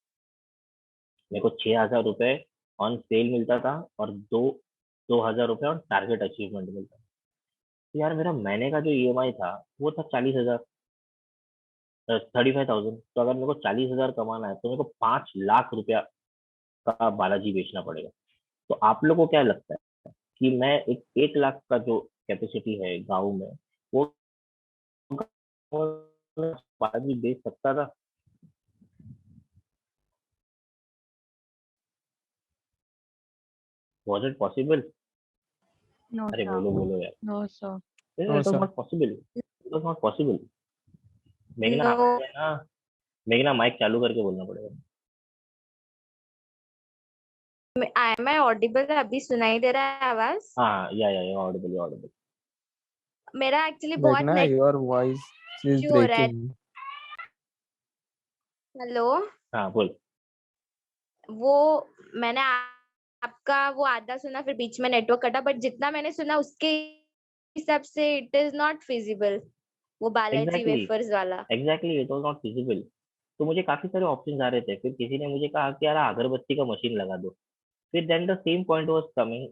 मेरे को 6,000 रुपए ऑन सेल मिलता था और 2,000 रुपए ऑन टारगेट अचीवमेंट मिलता था. तो यार मेरा महीने का जो ईएमआई था वो था 40,000, 35,000. तो अगर मेरे को 40,000 कमाना है तो मेरे को 5 लाख रुपया का बालाजी बेचना पड़ेगा. तो आप लोगों को क्या लगता है कि मैं 1 लाख का जो कैपेसिटी है गाँव में वो बालाजी बेच सकता था? Was it possible? No, अरे sir. बोलो बोलो यार. No, sir. It No, was sir. not possible. It was not possible. मेघना No. ना, मेघना माइक चालू करके बोलना पड़ेगा. Am I audible? अभी सुनाई दे रहा है आवाज? हाँ या ऑडिबल ऑडिबल. मेरा एक्चुअली बहुत Meghna, net your voice is issue हो रहा है. breaking. हेलो, हाँ बोल. वो मैंने आपका वो आधा सुना, फिर बीच में नेटवर्क कटा, बट जितना मैंने सुना उसके हिसाब से इट इज नॉट फिजिबल, वो बालाजी एग्जैक्टली वेफर्स वाला. Exactly it was not feasible. तो मुझे काफी सारे ऑप्शन आ रहे थे. फिर किसी ने मुझे कहा कि यार अगरबत्ती का मशीन लगा दो. फिर then the same point was coming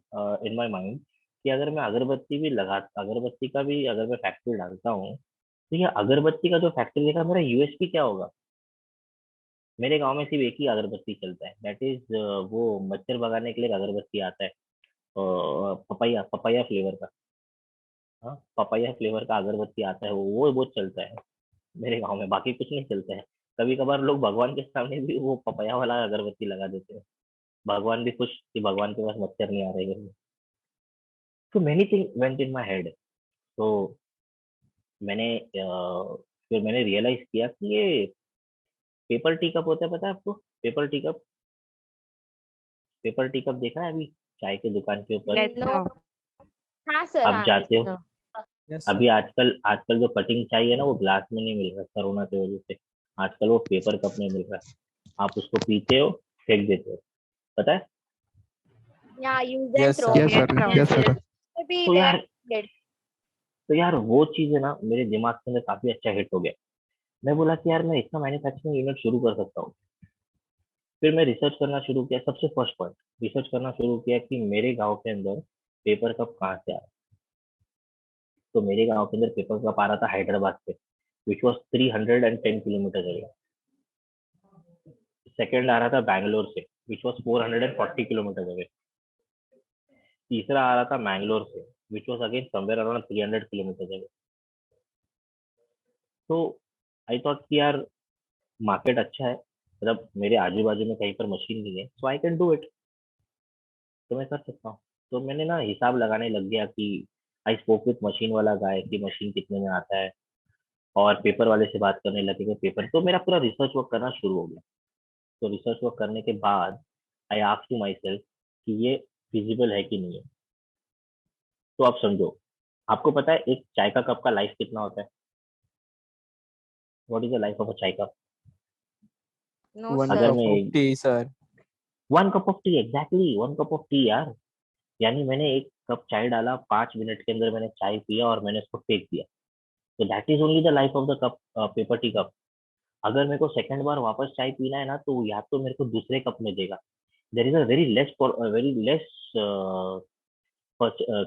in my mind कि अगर मैं अगरबत्ती का भी अगर मैं फैक्ट्री डालता हूँ तो ये अगरबत्ती का जो फैक्ट्री का मेरा यूएसपी क्या होगा. मेरे गांव में सिर्फ एक ही अगरबत्ती चलता है, दैट इज वो मच्छर भगाने के लिए एक अगरबत्ती आता है, पपाया पपाया फ्लेवर का. हाँ, पपाया फ्लेवर का अगरबत्ती आता है, वो बहुत चलता है मेरे गांव में. बाकी कुछ नहीं चलता है. कभी कभार लोग भगवान के सामने भी वो पपाया वाला अगरबत्ती लगा देते हैं. भगवान भी खुश कि भगवान के पास मच्छर नहीं आ रहे हैं. तो many thing went in my head. तो फिर मैंने रियलाइज किया कि ये पेपर टी कप होता है, पता है आपको? Paper tea cup, paper tea cup देखा है अभी चाय की दुकान के ऊपर नो. हाँ सर, आप हाँ जाते हो. sir. Yes, sir. अभी आजकल आजकल जो कटिंग चाय है ना वो ग्लास में नहीं मिल रहा कोरोना की वजह से. आजकल वो पेपर कप में मिल रहा है. आप उसको पीते हो, फेंक देते हो, पता है. Yeah, use and Yes, throw. sir. Yes, sir. Yes, sir. Maybe तो they यार are dead. तो यार वो चीज है ना मेरे दिमाग के अंदर काफी अच्छा हिट हो गया. मैं बोला कि यार मैं इसका मैन्युफैक्चरिंग यूनिट शुरू कर सकता हूँ. फिर मैं रिसर्च करना शुरू किया. सबसे फर्स्ट पॉइंट रिसर्च करना शुरू किया कि मेरे गांव के अंदर पेपर कप कहाँ से आया. तो मेरे गांव के अंदर पेपर कप आ रहा था हैदराबाद से, which was 310 kilometre away. Second आ रहा था बैंगलोर से, विच वॉज 440 किलोमीटर अवे. तीसरा आ रहा था मैंगलोर से, which was again somewhere around 300 kilometre away. तो आई थॉट कि यार मार्केट अच्छा है, मतलब मेरे आजू बाजू में कहीं पर मशीन नहीं है, सो आई कैन डू इट. तो मैं कर सकता हूँ. तो मैंने ना हिसाब लगाने लग गया कि आई स्पोक विथ मशीन वाला गाय कि मशीन कितने में आता है, और पेपर वाले से बात करने लगे कि पेपर. तो मेरा पूरा रिसर्च वर्क करना शुरू हो गया. तो रिसर्च वर्क करने के बाद I asked to myself कि ये फिजिबल है कि नहीं है. तो आप समझो, आपको पता है एक चाय का कप का लाइफ कितना होता है? What is the life of a चाय कप? No, One अगर sir. cup मैं of tea, sir. 1 cup of T, exactly 1 cup of T यार. यानी मैंने एक कप चाय डाला, 5 मिनट के अंदर मैंने चाय पिया और मैंने उसको फेंक दिया. तो that is only the life of the cup, paper tea cup. अगर मेरे को सेकंड बार वापस चाय पीना है ना तो या तो मेरे को दूसरे कप में देगा. There is a very less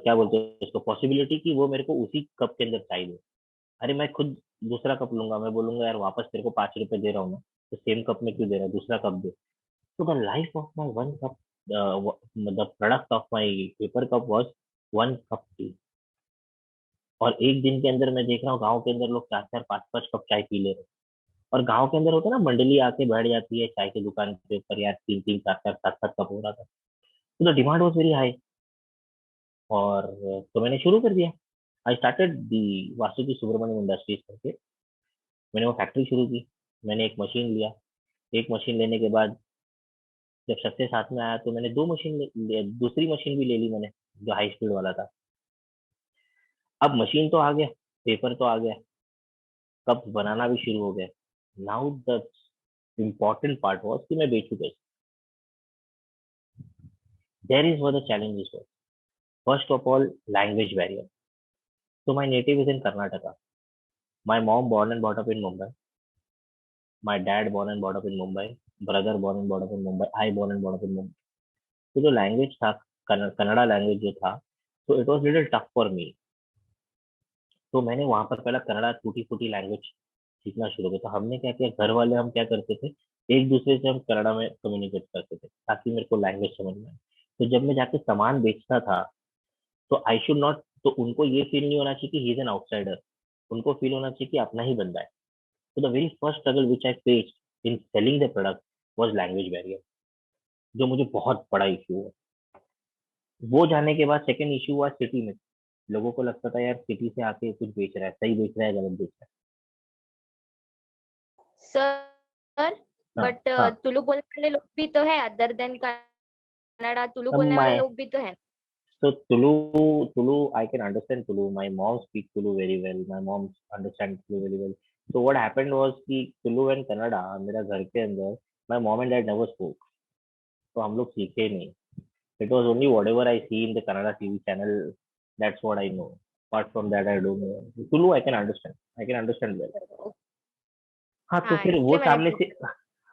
क्या बोलते हैं उसको, पॉसिबिलिटी कि वो मेरे को उसी कप के अंदर चाय दे. अरे मैं खुद दूसरा कप लूंगा, मैं बोलूंगा यार वापस तेरे को 5 रुपए दे रहा हूँ ना, तो सेम कप में क्यों दे रहा है, दूसरा कप दे. तो the life of my 1 cup, the product of my paper cup was 1 cup T. और एक दिन के अंदर मैं देख रहा हूँ गाँव के अंदर लोग 4-4 5-5 कप चाय पी ले रहे हैं. और गांव के अंदर होता है ना, मंडली आके बैठ जाती है चाय की दुकान के ऊपर, यार 3-3 4-4 7-7 कप हो रहा था, तो the demand was very high. और तो मैंने शुरू कर दिया। I started the Vasuki Subramaniam industries करके। मैंने वो फैक्ट्री शुरू की। मैंने एक मशीन लिया। एक मशीन लेने के बाद जब सक्सेस हाथ में आया तो मैंने दो मशीन दूसरी मशीन भी ले ली मैंने, जो हाई स्पीड वाला था। अब मशीन तो आ गया, पेपर तो आ गया, कप बनाना भी शुरू हो गया। Now the important part was कि मैं बेचू कैसे। There is were the challenges were, first of all language barrier. So my native is in Karnataka. My mom born and brought up in Mumbai. My dad born and brought up in Mumbai. Brother born and brought up in Mumbai. I born and brought up in Mumbai. तो जो लैंग्वेज था, कन्नड़ा लैंग्वेज जो था, तो it was little tough for me. तो मैंने वहां पर पहला कन्नड़ा टूटी फूटी लैंग्वेज सीखना शुरू किया। तो हमने क्या किया, घर वाले हम क्या करते थे, एक दूसरे से हम कन्नड़ा में कम्युनिकेट करते थे ताकि मेरे को लैंग्वेज समझ में आए। तो जब मैं जाके सामान बेचता था तो आई शुड नॉट, तो उनको ये फील नहीं होना चाहिए कि ही इज एन आउटसाइडर, उनको फील होना चाहिए कि अपना ही बंदा है। तो the very first struggle which I faced in selling the product was language barrier, जो मुझे बहुत बड़ा इशू हुआ। वो जाने के बाद सेकंड इशू हुआ सिटी में। लोगों को लगता था यार सिटी से आके कुछ बेच रहा है, सही बेच रहा है गलत बेच रहा सर है। बट हाँ तुलु बोलने वाले लोग भी तो है, अदर देन कन्नड़ा तुलु हाँ बोलने वाले माय लोग भी तो है। so Tulu I can understand Tulu. My mom speaks Tulu very well. My mom understands Tulu very well. So what happened was कि Tulu and Kannada मेरा घर के अंदर, my mom and dad never spoke. तो हम लोग सीखे नहीं। It was only whatever I see in the Kannada TV channel, that's what I know. Apart from that, I don't know. Tulu I can understand. I can understand well. हाँ तो हाँ, फिर वो इसलिए मैंने सामने से,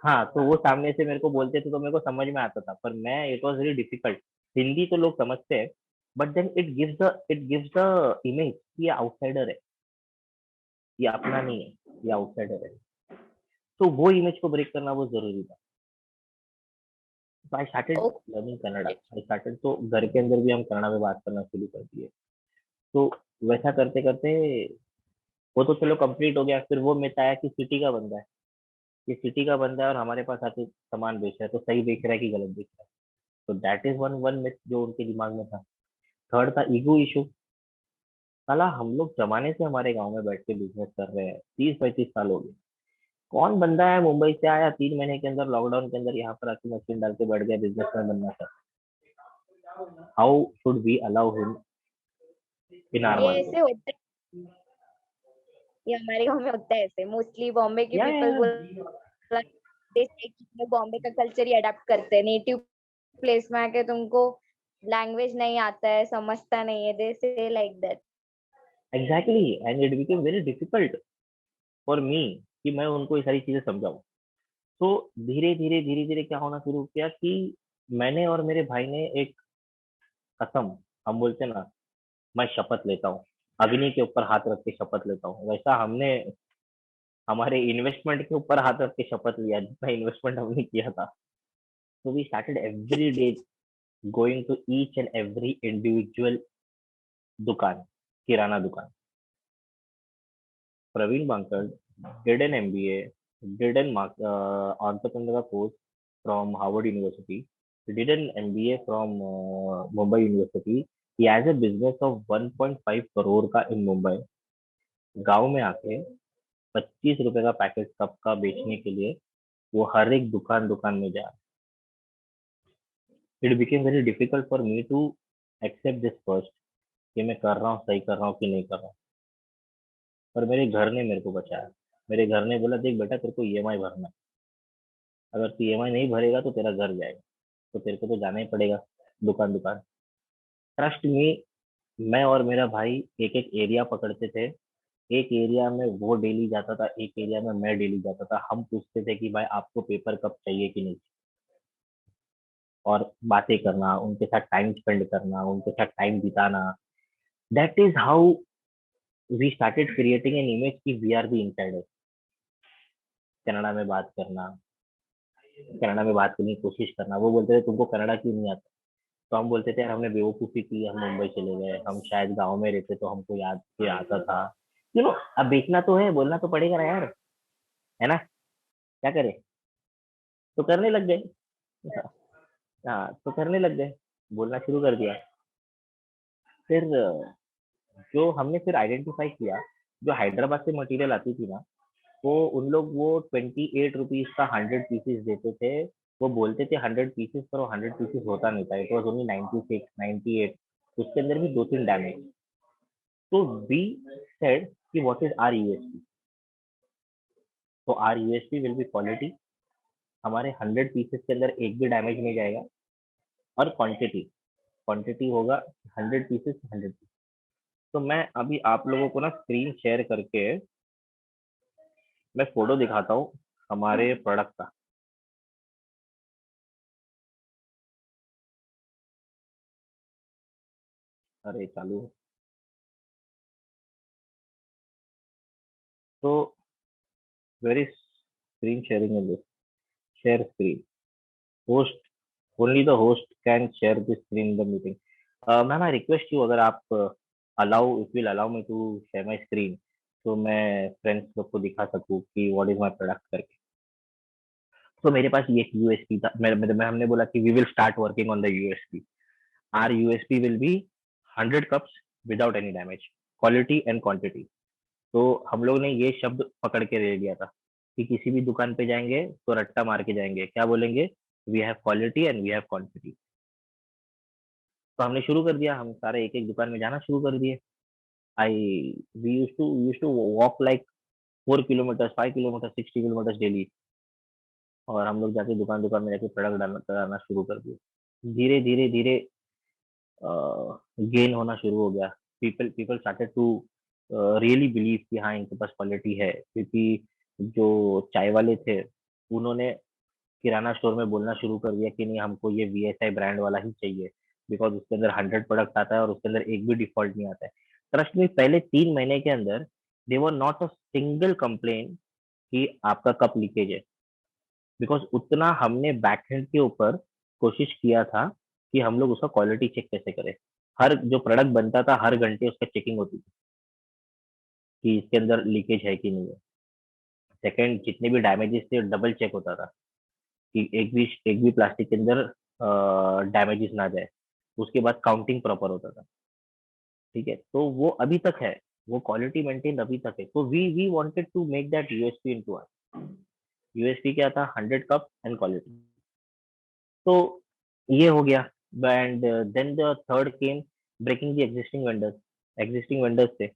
हाँ तो वो सामने से मेरे को बोलते थे तो मेरे को समझ में आता था, पर मैं, it was very difficult. Hindi तो लोग समझते हैं, but then it gives the image कि ये आउटसाइडर है, ये अपना नहीं है, ये आउटसाइडर है। तो वो इमेज को ब्रेक करना बहुत जरूरी था। तो I started learning Kannada. I started, तो घर के अंदर भी हम कन्नड़ा में बात करना शुरू कर दिए। तो वैसा करते करते वो तो चलो कंप्लीट हो गया। फिर वो मिथ आया कि सिटी का बंदा है, ये सिटी का बंदा है और हमारे पास आके सामान बेच रहा है, तो सही बेच रहा है कि गलत बेच रहा है। तो that is one one myth जो उनके दिमाग में था। थर्ड था ईगो इशू। साला हम लोग जमाने से हमारे गांव में बैठ के बिजनेस कर रहे हैं, 30-35 साल हो गए। कौन बंदा है मुंबई से आया 3 महीने के अंदर, लॉकडाउन के अंदर यहाँ पर आके मशीन डाल के बैठ गया बिजनेसमैन बनना था। How should we allow him in our ये मार्केट? ऐसे होता है, ये हमारे गांव में होता है ऐसे। मोस्टली बॉम्बे के या पीपल बॉम्बे का कल्चर ही अडाप्ट करते हैं। नेटिव प्लेस में आके तुमको लैंग्वेज नहीं आता है, समझता नहीं है, दे से like that. Exactly, and it became very difficult for मी कि मैं उनको ये सारी चीजें समझाऊं। तो धीरे धीरे क्या होना शुरू किया कि मैंने और मेरे भाई ने एक कसम, हम बोलते हैं ना, मैं शपथ लेता हूँ, अग्नि के ऊपर हाथ रख के शपथ लेता हूँ, वैसा हमने हमारे इन्वेस्टमेंट के ऊपर हाथ रख के शपथ लिया, जितना इन्वेस्टमेंट हमने किया था। तो we started every day going to each and every individual दुकान, किराना दुकान। Praveen Bankad did an MBA, did an entrepreneur course from Harvard University, he did an MBA from Mumbai University. He has a business of 1.5 crore का in Mumbai। गांव में आके 25 रुपए का पैकेट कप का बेचने के लिए वो हर एक दुकान दुकान में जा। It became very difficult for me to accept this first कि मैं कर रहा हूँ, सही कर रहा हूँ कि नहीं कर रहा हूँ। पर मेरे घर ने मेरे को बचाया। मेरे घर ने बोला देख बेटा, तेरे को ईएमआई भरना है, अगर तू ईएमआई नहीं भरेगा तो तेरा घर जाएगा, तो तेरे को तो जाना ही पड़ेगा दुकान दुकान। ट्रस्ट मी, मैं और मेरा भाई एक एक एरिया पकड़ते थे। एक एरिया में वो डेली जाता था, एक एरिया में मैं डेली जाता था। हम पूछते थे कि भाई आपको पेपर कप चाहिए कि नहीं, और बातें करना, उनके साथ टाइम स्पेंड करना, उनके साथ टाइम बिताना। That is how we started creating an image कि we are the insider. Kannada में बात करना, कन्नड़ा में बात करने की कोशिश करना। वो बोलते थे तुमको कन्नड़ा क्यों नहीं आता, तो हम बोलते थे यार हमने बेवकूफ़ी की, हम मुंबई चले गए, हम शायद गाँव में रहते तो हमको याद के आता था। अब बेचना तो है, बोलना तो पड़ेगा ना यार। है ना? क्या करें? तो करने लग गए। हाँ, तो करने लग गए, बोलना शुरू कर दिया। फिर जो हमने फिर आइडेंटिफाई किया, जो हैदराबाद से मटेरियल आती थी ना, वो उन लोग वो 28 रुपीज का 100 पीसेस देते थे। वो बोलते थे 100 पीसेस, पर वो 100 पीसेस होता नहीं था, इट वॉज ओनली 96, 98। उसके अंदर भी 2-3 डैमेज। तो वी सेड कि व्हाट इज आर यूएसपी। तो our USP will be quality. हमारे 100 पीसेस के अंदर एक भी डैमेज नहीं जाएगा। और क्वांटिटी, क्वांटिटी होगा 100 पीसेस, 100 पीसेस। तो मैं अभी आप लोगों को ना स्क्रीन शेयर करके मैं फोटो दिखाता हूँ हमारे प्रोडक्ट का। अरे चालू है। तो where is screen sharing in this? Share screen, host, only the host can share the screen in the meeting. Ma'am I request you, अगर आप allow, if will allow me to share my screen, तो मैं फ्रेंड्स लोग को दिखा सकूँ कि व्हाट इज माय प्रोडक्ट करके। तो मेरे पास ये यूएसपी था। मैं हमने बोला कि we will start working on the USP. Our USP will be 100 cups without any damage, quality and quantity. तो हम लोग ने ये शब्द पकड़ के ले लिया था कि किसी भी दुकान पे जाएंगे तो रट्टा मार के जाएंगे, क्या बोलेंगे? We have quality and we have quantity. तो हमने शुरू कर दिया, हम सारे एक एक दुकान में जाना शुरू कर दिए। I we use to walk like 4 kilometre, 5 kilometre, 60 kilometre daily. और हम लोग जाके दुकान दुकान में जाके प्रोडक्ट डालना शुरू कर दिए। धीरे धीरे धीरे गेन होना शुरू हो गया। People people started to really believe कि हाँ इनके पास क्वालिटी है। क्योंकि जो चाय वाले थे उन्होंने किराना स्टोर में बोलना शुरू कर दिया कि नहीं, हमको ये वीएसआई ब्रांड वाला ही चाहिए, बिकॉज उसके अंदर 100 प्रोडक्ट आता है और उसके अंदर एक भी डिफॉल्ट नहीं आता है। ट्रस्ट में, पहले 3 महीने के अंदर they were not a single complain कि आपका कप लीकेज है। बिकॉज उतना हमने बैकएंड के ऊपर कोशिश किया था कि हम लोग उसका क्वालिटी चेक कैसे करें। हर जो प्रोडक्ट बनता था हर घंटे उसका चेकिंग होती थी कि इसके अंदर लीकेज है कि नहीं है। सेकंड, जितने भी डैमेजेस थे डबल चेक होता था कि एक भी प्लास्टिक के अंदर डैमेजेस ना जाए। उसके बाद काउंटिंग प्रॉपर होता था। ठीक है, तो वो अभी तक है, वो क्वालिटी मेंटेन अभी तक है। तो we wanted to make that USP into us. USP क्या था? 100 कप एंड क्वालिटी। तो ये हो गया। And then the third came breaking the existing vendors. Existing vendors थे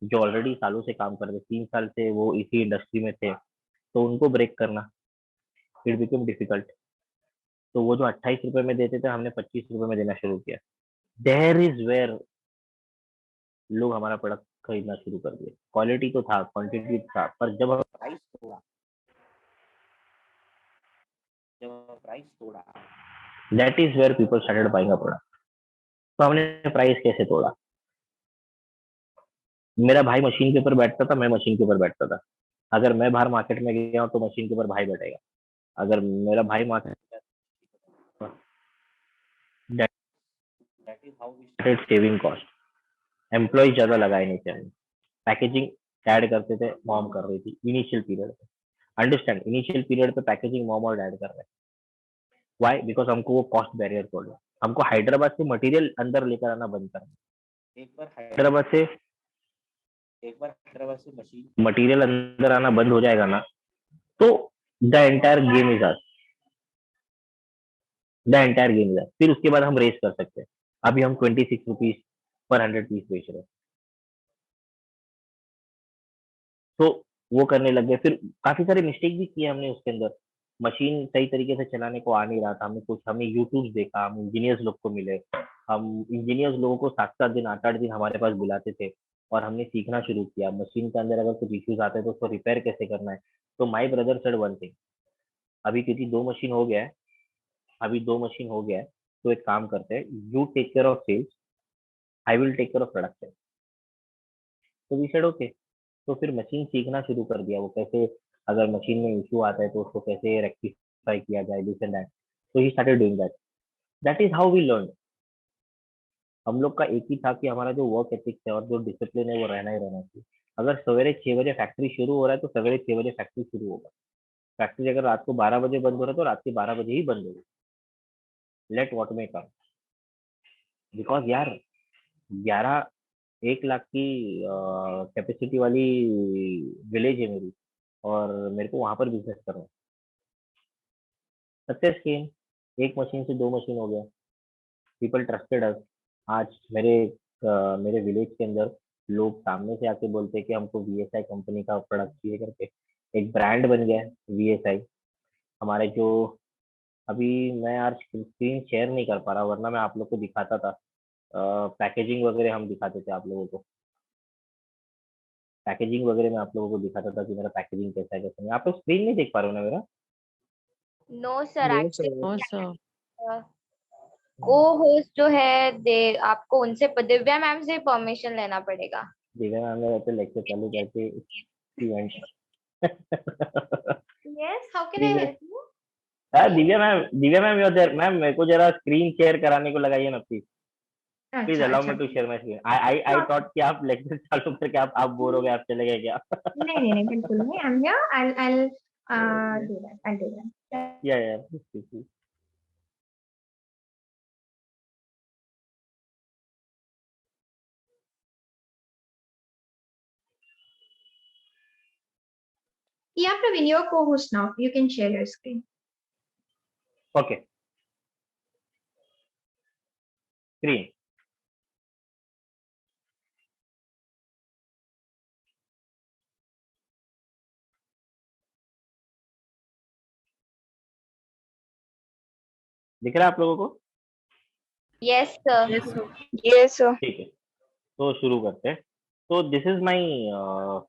जो ऑलरेडी सालों से काम कर रहे थे, 3 साल से वो इसी इंडस्ट्री में थे, तो उनको ब्रेक करना इट बिकम डिफिकल्ट। तो वो जो 28 रुपए में देते थे हमने 25 रुपए में देना शुरू किया। देयर इज वेयर लोग हमारा प्रोडक्ट खरीदना शुरू कर दिए। क्वालिटी तो था, क्वांटिटी था, पर जब प्राइस तोड़ा, that is where people started buying a product. तो हमने प्राइस कैसे तोड़ा? मेरा भाई मशीन के ऊपर बैठता था, मैं मशीन के ऊपर बैठता था। अगर मैं बाहर मार्केट में गया हूँ तो मशीन के ऊपर भाई बैठेगा। अगर मेरा भाई market, that is how we started saving cost. Employ ज्यादा लगाए नहीं थे हमने। पैकेजिंग डैड करते थे, मॉम कर रही थी इनिशियल पीरियड पे। अंडरस्टैंड, इनिशियल पीरियड पे पैकेजिंग मॉम और डैड कर रहे हैं। व्हाई? बिकॉज हमको वो कॉस्ट बैरियर तोड़ रहा है। हमको हैदराबाद से मटेरियल अंदर लेकर आना बंद करना है। एक बार हैदराबाद से मशीन मटेरियल अंदर आना बंद हो जाएगा ना, तो the entire game is us. The entire game is us. फिर उसके बाद हम रेस कर सकते हैं। अभी हम 26 रुपीज पर 100 पीस बेच रहे हैं। तो वो करने लग गए। फिर काफी सारे मिस्टेक भी किए हमने उसके अंदर। मशीन सही तरीके से चलाने को आ नहीं रहा था। हमने यूट्यूब देखा, हम इंजीनियर्स लोग को मिले। हम इंजीनियर्स लोगों को 7-7 दिन, 8-8 दिन हमारे पास बुलाते थे और हमने सीखना शुरू किया। मशीन के अंदर अगर कुछ इश्यूज आते हैं तो उसको रिपेयर कैसे करना है। तो my brother said one thing, अभी क्योंकि 2 मशीन हो गया है, तो एक काम करते हैं, you take care of sales, I will take care of production. तो वी सेड ओके। तो फिर मशीन सीखना शुरू कर दिया, वो कैसे, अगर मशीन में इशू आता है तो उसको कैसे रेक्टिफाई किया जाए, दिस एंड दैट। तो he started doing that. That is how we learn. हम लोग का एक ही था कि हमारा जो वर्क एथिक्स है और जो डिसिप्लिन है वो रहना ही रहना चाहिए। अगर सवेरे 6 बजे फैक्ट्री शुरू हो रहा है तो सवेरे 6 बजे फैक्ट्री शुरू होगा। फैक्ट्री अगर रात को 12 बजे बंद हो रहा है तो रात के 12 बजे ही बंद होगी। Let what may come. Because यार 1 लाख की कैपेसिटी वाली विलेज है मेरी, और मेरे को वहां पर बिजनेस करना है। सक्सेस केम, 1 मशीन से 2 मशीन हो गया। पीपल ट्रस्टेड अस। आज मेरे विलेज के अंदर लोग सामने से आके बोलते हैं कि हमको वीएसआई कंपनी का प्रोडक्ट चाहिए करके। एक ब्रांड बन गया है वीएसआई। हमारे जो अभी मैं यार स्क्रीन शेयर नहीं कर पा रहा, वरना मैं आप लोग को दिखाता था। पैकेजिंग वगैरह हम दिखाते थे आप लोगों को। पैकेजिंग वगैरह मैं आप लोगों को दिखाता था कि मेरा पैकेजिंग कैसा है कैसा नहीं। आप लोग स्क्रीन नहीं देख पा रहे हो ना मेरा? No sir, No, actually sir. Also, को होस्ट जो है दे आपको उनसे दिव्या मैम से परमिशन लेना पड़ेगा। दिव्या मैम ने वैसे लेक्चर चालू करके event Yes, how can I help you? Divya ma'am you're there ma'am, मेरे को जरा स्क्रीन शेयर कराने को लगाइए ना प्लीज। प्लीज अच्छा, अलाउ अच्छा। Me to share my screen. I thought कि आप लेक्चर चालू करके आप बोर हो गए, आप चले गए क्या? नहीं, बिल्कुल नहीं। I'm here. I'll do that. I'll do that. या please. Yeah, Praveen, you're co-host now. You can share your screen. Okay, screen. दिख रहा है आप लोगों को? Yes sir. yes, sir. Yes, sir. ठीक है, तो शुरू करते हैं। तो दिस इज माय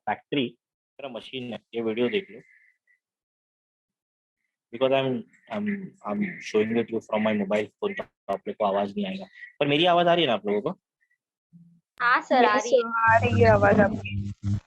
फैक्ट्री। मेरा मशीन है, ये वीडियो देख लो। Because I am showing it you from my mobile phone, तो आप लोग को आवाज नहीं आएगा। पर मेरी आवाज आ रही है ना आप लोगों को? हाँ सर, आ Yes, रही sir. है। आ रही है आवाज आपकी।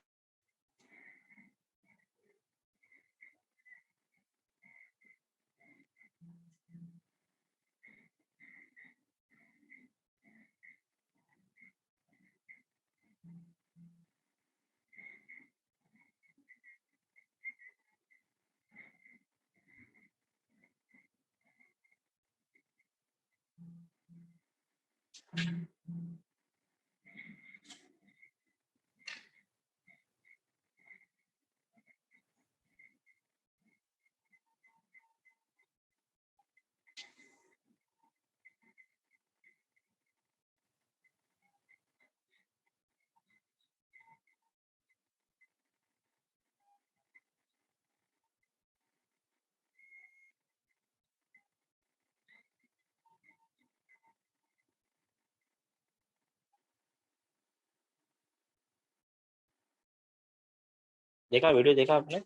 देखा वीडियो, देखा आपने?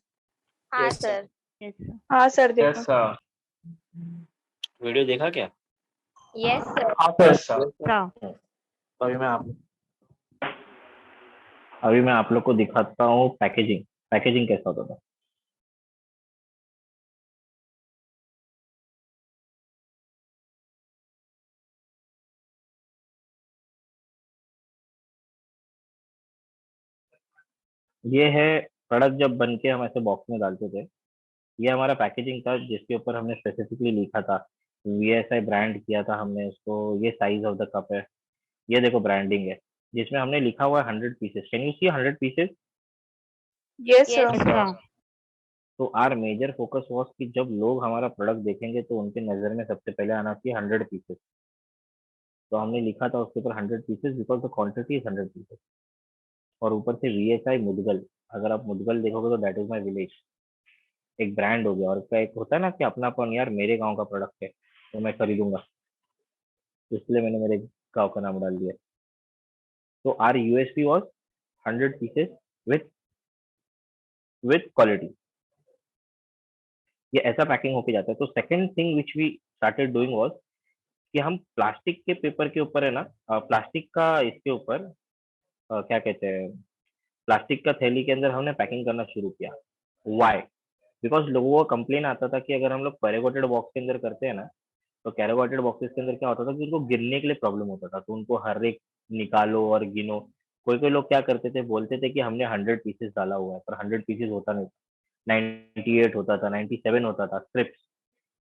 हाँ Yes, sir. सर। हाँ सर, देखो। वीडियो देखा क्या? Yes sir. Sir. अभी मैं आप लोग को दिखाता हूँ पैकेजिंग कैसा होता था। ये है प्रोडक्ट जब बन के हम ऐसे बॉक्स में डालते थे। ये हमारा पैकेजिंग था जिसके ऊपर हमने स्पेसिफिकली लिखा था, वीएसआई ब्रांड किया था हमने इसको। ये साइज ऑफ द कप है, ये देखो ब्रांडिंग है जिसमें हमने लिखा हुआ है 100 pieces. Can you see 100 pieces? Yes, sir. Yes Sir. तो आर मेजर फोकस वॉज कि जब लोग हमारा प्रोडक्ट देखेंगे तो उनके नजर में सबसे पहले आना चाहिए 100 पीसेस। तो हमने लिखा था उसके ऊपर 100 pieces because the quantity is 100 pieces. और ऊपर से वीएसआई मुदगल। अगर आप मुदगल देखोगे तो दैट इज माई विलेज, एक ब्रांड हो गया। और उसका एक होता है ना कि अपनापन, यार मेरे गांव का प्रोडक्ट है तो मैं खरीदूंगा, इसलिए मैंने मेरे गांव का नाम डाल दिया। तो our USP was 100 pieces with quality. ये ऐसा पैकिंग होके जाता है। तो second thing which we started doing was कि हम प्लास्टिक के पेपर के ऊपर है ना, प्लास्टिक का इसके ऊपर क्या कहते हैं, प्लास्टिक का थैली के अंदर हमने पैकिंग करना शुरू किया। वाई? बिकॉज लोगों को कंप्लेन आता था कि अगर हम लोग कैरेगोटेड बॉक्स के अंदर करते हैं ना, तो कैरेगोटेड बॉक्सेस के अंदर क्या होता था कि उनको गिनने के लिए प्रॉब्लम होता था। तो उनको हर एक निकालो और गिनो। कोई कोई लोग क्या करते थे, बोलते थे कि हमने 100 पीसेस डाला हुआ है, पर 100 पीसेस होता नहीं, 98 होता था, 97 होता था स्ट्रिप्स।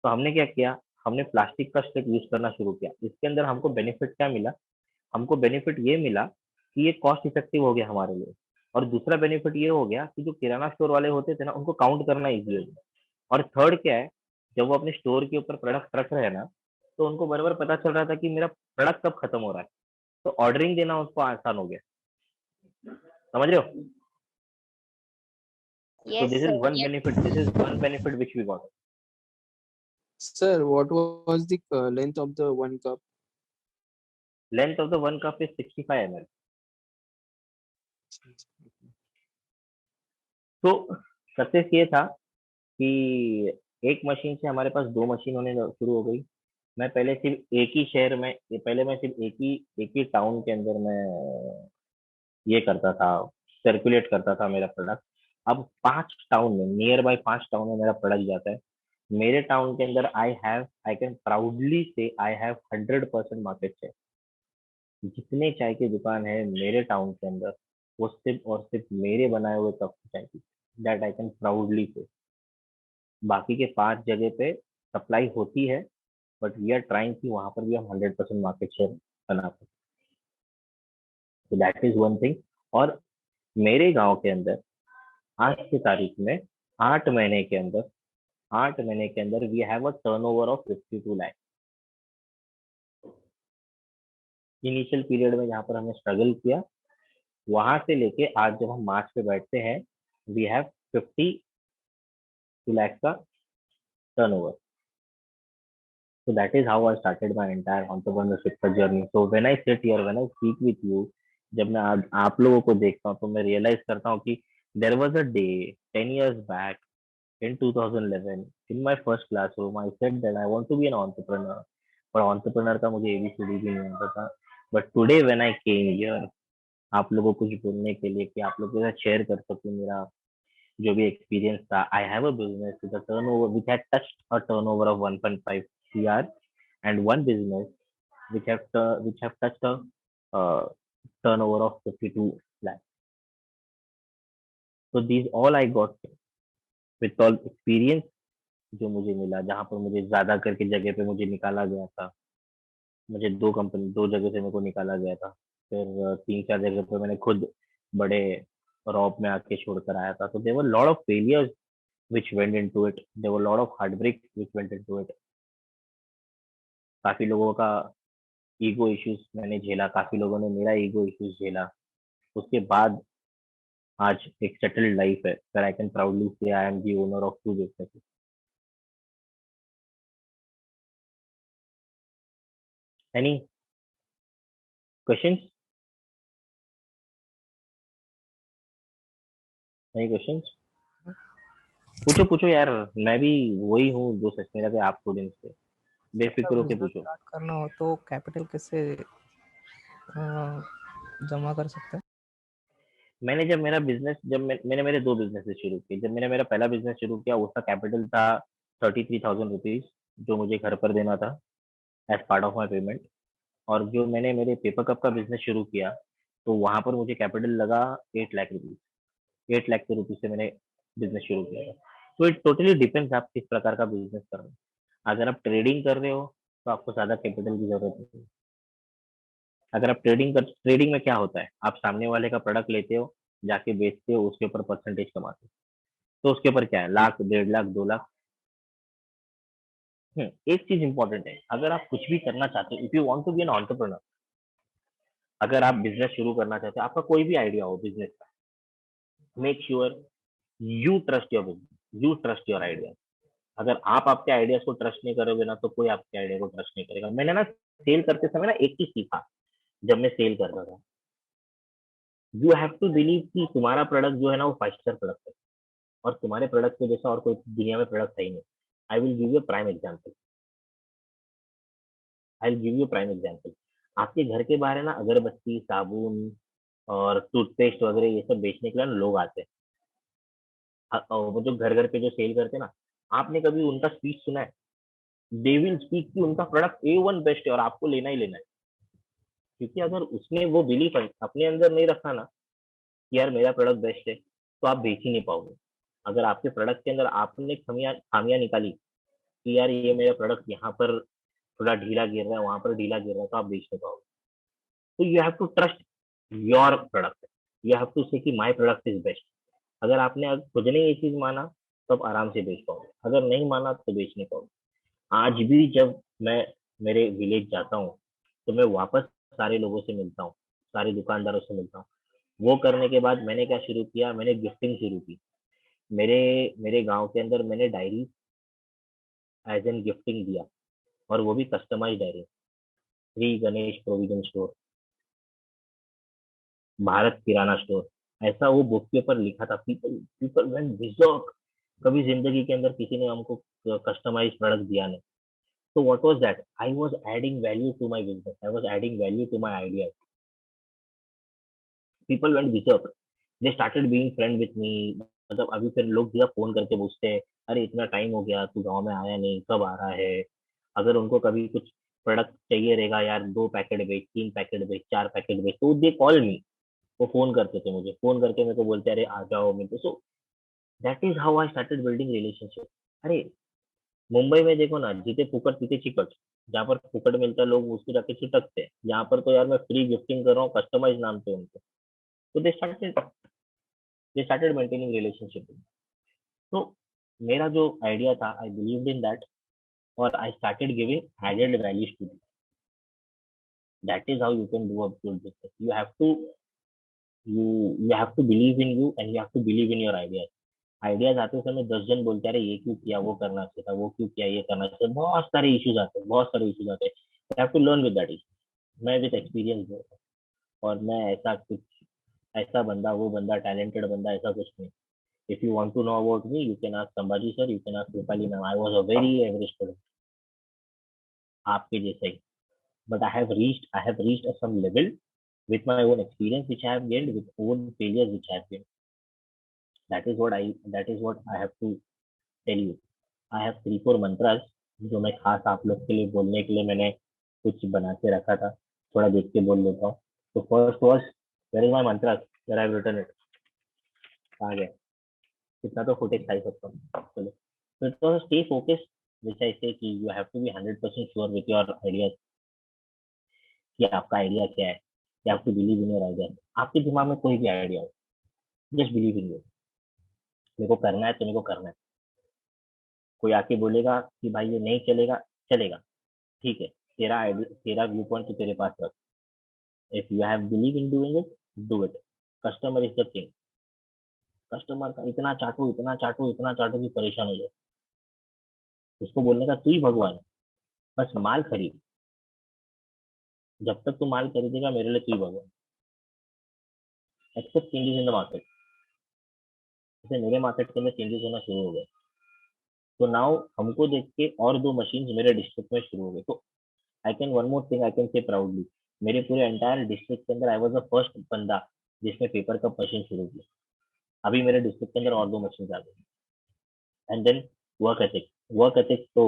तो हमने क्या किया, हमने प्लास्टिक का स्ट्रिप यूज करना शुरू किया। इसके अंदर हमको बेनिफिट क्या मिला, हमको बेनिफिट ये मिला कि ये कॉस्ट इफेक्टिव हो गया हमारे लिए, और दूसरा बेनिफिट ये हो गया कि जो किराना स्टोर वाले होते थे ना, उनको काउंट करना इजी हो गया। और थर्ड क्या है, जब वो अपने स्टोर के ऊपर प्रोडक्ट रख रहे हैं ना, तो उनको बराबर पता चल रहा था कि मेरा प्रोडक्ट कब खत्म हो रहा है, तो ऑर्डरिंग देना उसको आसान हो गया। समझ रहे हो? So Yes, this sir. is one benefit. This is one benefit which we got. Sir, what was the length of the one cup? Length of the one cup is 65 ml. तो सक्सेस ये था कि एक मशीन से हमारे पास 2 मशीन होने शुरू हो गई। मैं पहले सिर्फ एक ही शहर में, पहले मैं सिर्फ एक ही टाउन के अंदर मैं ये करता था, सर्कुलेट करता था मेरा प्रोडक्ट। अब 5 टाउन में, नियर बाय 5 टाउन में मेरा प्रोडक्ट जाता है। मेरे टाउन के अंदर आई can proudly say I have 100% market share. जितने चाय की दुकान है मेरे टाउन के अंदर, वो सिर्फ और सिर्फ मेरे बनाए हुए कप की चाय की, दैट आई कैन प्राउडली से। बाकी के 5 जगह पे सप्लाई होती है, बट वी आर ट्राइंग कि वहां पर भी हम 100% मार्केट शेयर बना पाए। तो दैट इज वन थिंग। और मेरे गांव के अंदर आज की तारीख में 8 महीने के अंदर 8 महीने के अंदर we have a turnover of 52 lakh. Initial period में जहाँ पर हमने स्ट्रगल किया, वहां से लेके आज जब हम मार्च पे बैठते हैं, वी हैव 52 लाख का turnover. So that is how I started my entire entrepreneurship journey. So when I sit here, when I speak with you, जब मैं आप लोगों को देखता हूँ तो मैं रियलाइज करता हूँ कि there was a day 10 years back in 2011 in my first classroom I said that I want to be an entrepreneur. पर entrepreneur का मुझे ABCD भी नहीं आता था। But today when I came here, आप लोगों को कुछ बोलने के लिए कि आप लोगों के साथ शेयर कर सकूं मेरा जो भी एक्सपीरियंस था। I have a business with a turnover which had touched a turnover of 1.5 CR and one business which have touched a turnover of 52 lakhs. So these all I got with all experience जो मुझे मिला, जहाँ पर मुझे ज्यादा करके जगह पे मुझे निकाला गया था। मुझे 2 जगह से मेरे को निकाला गया था, फिर 3-4 जगह पे मैंने खुद बड़े रॉब में आके छोड़कर आया था। तो there were lot of failures which went into it. There were a lot of heartbreak which went into it. काफी लोगों का ईगो इश्यूज मैंने झेला, काफी लोगों ने मेरा ईगो इश्यूज झेला। उसके बाद आज एक सेटल्ड लाइफ है, where I can proudly say I am the owner of 2 businesses. Any questions? Any questions? पूछो यार, मैं भी वही हूँ जो सच में लगे आप स्टूडेंट्स से, बेफिक्र होके पूछो। स्टार्ट करना हो तो कैपिटल कैसे जमा कर सकते हैं? मैंने जब मेरा बिजनेस मैंने मेरे 2 बिजनेस शुरू किए। जब मैंने मेरा पहला बिजनेस शुरू किया, उसका कैपिटल था 33,000 रुपीज, जो मुझे घर पर देना था as part of my payment. और जो मैंने मेरे पेपर कप का बिजनेस शुरू किया, तो वहां पर मुझे कैपिटल लगा 8 लाख रुपीज। 8 लाख के रुपीज से मैंने बिजनेस शुरू किया था। तो इट टोटली डिपेंड्स आप किस प्रकार का बिजनेस कर रहे हो। अगर आप ट्रेडिंग कर रहे हो तो आपको ज्यादा कैपिटल की जरूरत नहीं है। अगर आप ट्रेडिंग में क्या होता है, आप सामने वाले का प्रोडक्ट लेते हो, जाके बेचते हो, उसके ऊपर परसेंटेज कमाते हो। तो उसके ऊपर क्या है, लाख, 1.5 लाख, 2 लाख। एक चीज इंपॉर्टेंट है, अगर आप कुछ भी करना चाहते हो, if you want to be an entrepreneur, अगर आप बिजनेस शुरू करना चाहते हो, आपका कोई भी आइडिया हो बिजनेस का, make sure you trust your business, you trust your idea. अगर आप आपके आइडियाज को ट्रस्ट नहीं करोगे ना, तो कोई आपके आइडिया को ट्रस्ट नहीं करेगा। मैंने ना सेल करते समय ना एक चीज सीखा जब मैं सेल करता था, यू हैव टू बिलीव कि तुम्हारा प्रोडक्ट जो है ना वो 5 स्टार प्रोडक्ट है, और तुम्हारे प्रोडक्ट के जैसा और कोई दुनिया में प्रोडक्ट है ही नहीं। I will give you prime example. आपके घर के बाहर है ना अगरबत्ती, साबुन और टूथपेस्ट वगैरह ये सब बेचने के लिए ना लोग आते हैं। वो जो घर घर पे जो सेल करते हैं ना, आपने कभी उनका स्पीच सुना है? दे विल स्पीक कि उनका प्रोडक्ट A1 बेस्ट है और आपको लेना ही लेना है। क्योंकि अगर उसने वो बिलीफ अपने अंदर नहीं रखा ना कि यार मेरा प्रोडक्ट बेस्ट है, तो आप बेच ही नहीं पाओगे। अगर आपके प्रोडक्ट के अंदर आपने खामियां खामियां निकाली कि यार ये मेरा प्रोडक्ट यहाँ पर थोड़ा ढीला गिर रहा है, वहां पर ढीला गिर रहा है, तो आप बेच नहीं पाओगे। तो you have to trust your product, you have to say कि माई प्रोडक्ट इज बेस्ट। अगर आपने खुद ने ये चीज माना तो आप आराम से बेच पाओगे, अगर नहीं माना तो बेच नहीं पाओगे। आज भी जब मैं मेरे विलेज जाता हूँ तो मैं वापस सारे लोगों से मिलता हूँ, सारे दुकानदारों से मिलता हूँ। वो करने के बाद मैंने क्या शुरू किया, मैंने गिफ्टिंग शुरू की। मेरे मेरे गांव के अंदर मैंने डायरी एज एन गिफ्टिंग दिया, और वो भी customise diary. Shri Ganesh provision store, Bharat Kirana store, ऐसा वो बुक के ऊपर लिखा था। People people went berserk। कभी जिंदगी के अंदर किसी ने हमको कस्टमाइज प्रोडक्ट दिया नहीं। So what was that? I was adding value to my business. I was adding value to my ideas. People went berserk. They started being friend with me. मतलब अभी फिर लोग सीधा फोन करके पूछते हैं, अरे इतना टाइम हो गया, तू गांव में आया नहीं, कब आ रहा है। अगर उनको कभी कुछ प्रोडक्ट चाहिए रहेगा, यार 2 पैकेट बेच, 3 पैकेट बेच, 4 पैकेट बेच, तो दे कॉल मी। वो फोन करते थे मुझे, फोन करके मेरे को बोलते अरे आ जाओ मिलते। सो that is how I started building relationship. अरे मुंबई में देखो ना, जीते फुकट पीते चिकट। जहाँ पर फुकट मिलता है लोग उसको जाके चिटकते हैं, यहाँ पर तो यार मैं फ्री गिफ्टिंग कर रहा हूँ कस्टमाइज नाम पे उनको। तो दे स्टार्टेड मेंटेनिंग रिलेशनशिप। तो मेरा जो आइडिया था, आई बिलीव्ड इन दैट, और I started giving added values to that. That is how you can do a good business. You have to believe in you, and you have to believe in your ideas. Ideas आते समय 10 जन बोलते हैं अरे ये क्यों किया, वो करना चाहिए था, वो क्यों किया, ये करना चाहिए। बहुत सारे इश्यूज आते हैं, बहुत सारे इश्यूज आते हैं। You have to learn with that issue. मैं विद एक्सपीरियंस बोल रहा हूँ, और मैं ऐसा कुछ ऐसा बंदा, वो बंदा टैलेंटेड बंदा, ऐसा कुछ नहीं। If you want to know about me, you can ask Sambhaji sir, you can ask Rupali ma'am. I was a very average student, आपके जैसा ही। But I have reached some level with my own experience which I have gained, with own failures which I have gained. That is what I have to tell you. I have 3-4 mantras जो मैं खास आप लोग के लिए बोलने के लिए मैंने कुछ बना के रखा था। थोड़ा देख के बोल लेता हूँ। तो first was, where is my mantra, where I written it. आ गया, कितना तो फुटेज खाई सकता हूँ। चलो, तो it was stay focused, which I say कि you have to be 100% sure with your ideas, कि आपका आइडिया क्या है। You have to believe in your idea. आपके दिमाग में कोई भी आइडिया हो, जस्ट बिलीव इन यू। मेरे को करना है तो मेरे को करना है। कोई आके बोलेगा कि भाई ये नहीं चलेगा, चलेगा, ठीक है, तेरा व्यू पॉइंट तो तेरे पास रख। If you have believe in doing it, do it. Customer is the king. Customer का इतना चाटो, इतना चाटो, इतना चाटो कि परेशान हो जाए। उसको बोलने का तू ही भगवान है, बस माल खरीद। जब तक तू माल खरीदेगा मेरे लिए तू ही भगवान। Accept changes in the market. जैसे मेरे मार्केट के अंदर चेंजेस होना शुरू हो गए, तो नाउ हमको देख के और 2 मशीन मेरे डिस्ट्रिक्ट में शुरू हो गए। तो I can one more thing I can say proudly, मेरे पूरे एंटायर डिस्ट्रिक्ट के अंदर आई वाज द फर्स्ट बंदा जिसने पेपर कप मशीन शुरू की। अभी मेरे डिस्ट्रिक्ट के अंदर और 2 मशीन आ गई। एंड देन वर्क एथिक तो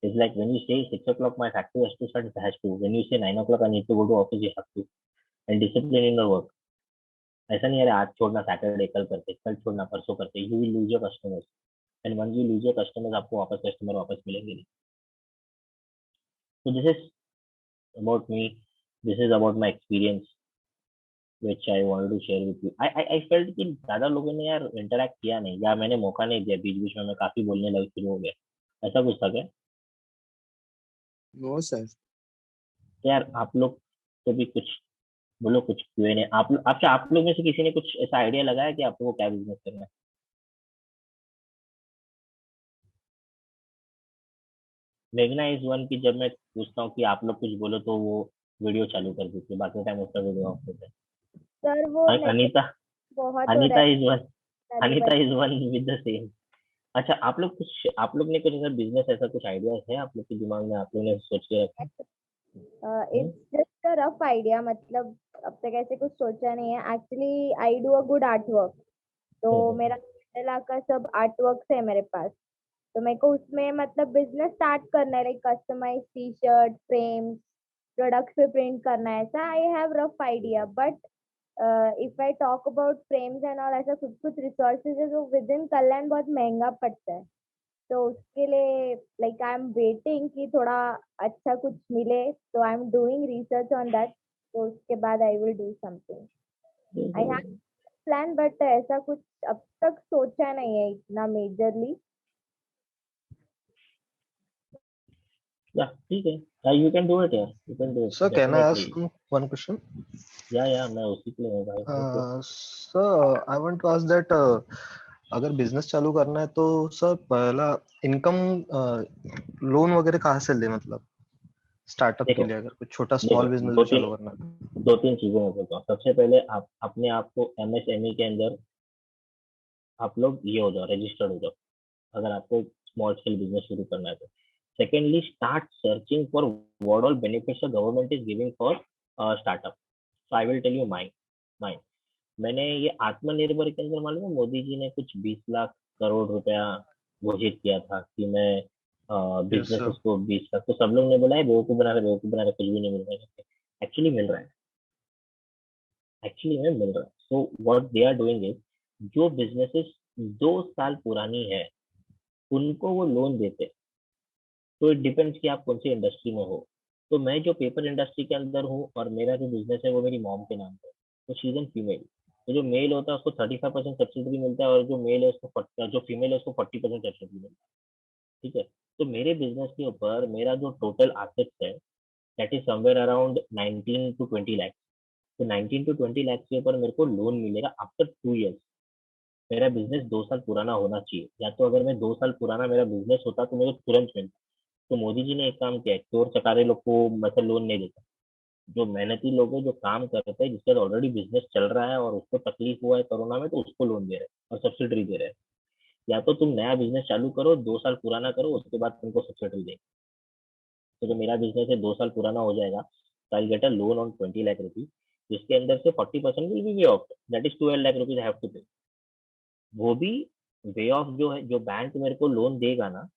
इज लाइक व्हेन यू से 6 o'clock my factory has to start, it has to. When you say 9 o'clock I need to go to office, you have to. And discipline in your work. ऐसा नहीं है आज छोड़ना सैटरडे, कल करते, कल छोड़ना परसों करते। You will lose your customers, and one you lose your customers, आपको वापस कस्टमर वापस मिलेंगे नहीं। So this is about me. This is about my experience which I wanted to share with you. I felt कि ज्यादा लोगों ने यार इंटरेक्ट किया नहीं, या मैंने मौका नहीं दिया। बीच बीच में मैं काफी बोलने लग शुरू हो गया। ऐसा कुछ था क्या? No, sir. तो यार आप लोग तो भी कुछ बोलो, कुछ Q&A। आप लोग में से किसी ने कुछ ऐसा आइडिया लगाया कि आप लोगों को क्या बिजनेस करना है? मेघना इज वन की जब मैं पूछता हूँ कि आप लोग कुछ बोलो तो वो वीडियो चालू कर देती है, बाकी टाइम उसका वीडियो ऑफ होता है। सर वो अनीता बहुत हो रहा अनीता है इज वन सारी Anita is one with the same. अच्छा, आप लोग ने कुछ ऐसा बिजनेस, ऐसा कुछ आइडिया है आप लोग के दिमाग में, आप लोग ने सोच के रखा? It's just a rough idea, मतलब अब तक ऐसे कुछ सोचा नहीं है। Actually I do a good art work, तो मेरा मंडला का सब आर्ट वर्क है मेरे पास। तो मेरे को उसमें मतलब बिजनेस स्टार्ट करना है, like customise T shirt, frames, product पे प्रिंट करना है, ऐसा I have rough idea, but if I talk about frames and all, ऐसा कुछ कुछ रिसोर्सेज है जो विद इन कल्याण बहुत महंगा पड़ता है, तो उसके लिए लाइक आई एम वेटिंग कि थोड़ा अच्छा कुछ मिले, तो I am doing research on that, तो उसके बाद आई will do something. I have plan, but ऐसा कुछ अब तक सोचा नहीं है इतना मेजरली। Yeah, ठीक है, you can do it, yeah, you can do it. Sir, can I Definitely. ask one question? Yeah, मैं उसी के लिए हूँ भाई। Sir, I want to ask that अगर बिजनेस चालू करना है तो सर पहला इनकम लोन वगैरह कहाँ से ले, मतलब स्टार्टअप के लिए अगर कुछ छोटा स्मॉल बिजनेस भी चालू करना है? दो तीन चीजें मैं बोलता हूँ। सबसे पहले आप अपने आप को MSME के अंदर आप लोग ये हो जाओ, रजिस्टर्ड हो जाओ, अगर आपको स्मॉल स्केल बिजनेस शुरू करना है तो। Secondly, start searching for what all benefits the government is giving for startup. So I will tell you mine मैंने ये आत्मनिर्भर के अंदर मालूम है मोदी जी ने कुछ 20 लाख करोड़ रुपया घोषित किया था कि मैं बिजनेस को 20 लाख, तो सब लोग ने बोला है बेवकूफ बना रहे, कुछ भी नहीं मिल रहा है। एक्चुअली मिल रहा है, एक्चुअली में मिल रहा है। So what they are doing is, जो बिजनेसेस 2 साल पुरानी है उनको वो लोन देते। तो इट डिपेंड्स कि आप कौन सी इंडस्ट्री में हो। तो मैं जो पेपर इंडस्ट्री के अंदर हूँ और मेरा जो बिजनेस है वो मेरी मॉम के नाम पे, तो शी इज एन फीमेल। तो जो मेल होता है उसको 35% सब्सिडी मिलता है और जो मेल है उसको जो फीमेल है उसको 40% सब्सिडी मिलता है। ठीक है, तो मेरे बिजनेस के ऊपर मेरा जो टोटल एसेट्स है that is somewhere around 19 to 20 lakh. तो 19 to 20 लाख के ऊपर मेरे को लोन मिलेगा आफ्टर 2 years। मेरा बिजनेस 2 साल पुराना होना चाहिए, या तो अगर मैं 2 साल पुराना मेरा बिजनेस होता तो मेरे को तुरंत मिलता। तो मोदी जी ने एक काम किया है, चोर चकारे लोग को मतलब लोन नहीं देता। जो मेहनती लोग हैं, जो काम करते हैं, जिसका ऑलरेडी बिजनेस चल रहा है और उसको तकलीफ हुआ है कोरोना में, तो उसको लोन दे रहे हैं और सब्सिडी दे रहे हैं। या तो तुम नया बिजनेस चालू करो, 2 साल पुराना करो, उसके बाद तुमको सब्सिडी देंगे। तो जो मेरा बिजनेस है 2 साल पुराना हो जाएगा, तो I get a loan on 20 lakh rupees, जिसके अंदर से 40% will be waive off, that is 12 lakh rupees I have to pay. वो भी वे ऑफ जो है, जो बैंक मेरे को लोन देगा ना,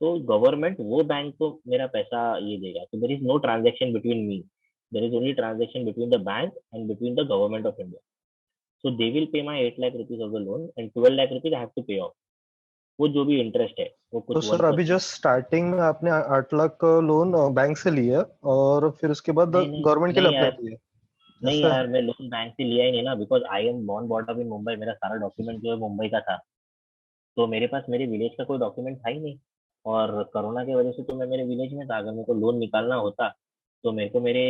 तो गवर्नमेंट वो बैंक को मेरा पैसा ये देगा। तो there is no transaction between me, there is only transaction between the bank and between the government of India. So they will pay my 8 lakh rupees of the loan and 12 lakh rupees I have to pay off. वो जो भी इंटरेस्ट है वो कुछ। तो सर अभी जस्ट स्टार्टिंग में आपने 8 लाख का लोन बैंक से लिया और फिर उसके बाद गवर्नमेंट के लिए अप्लाई किया? नहीं यार, मैं लोन बैंक से लिया ही नहीं ना, because I am born bought up in Mumbai. मेरा सारा डॉक्यूमेंट जो है मुंबई का था, तो मेरे पास मेरे विलेज का कोई डॉक्यूमेंट था ही नहीं। और कोरोना की वजह से तो मैं मेरे विलेज में था। अगर मेरे को लोन निकालना होता तो मेरे को मेरे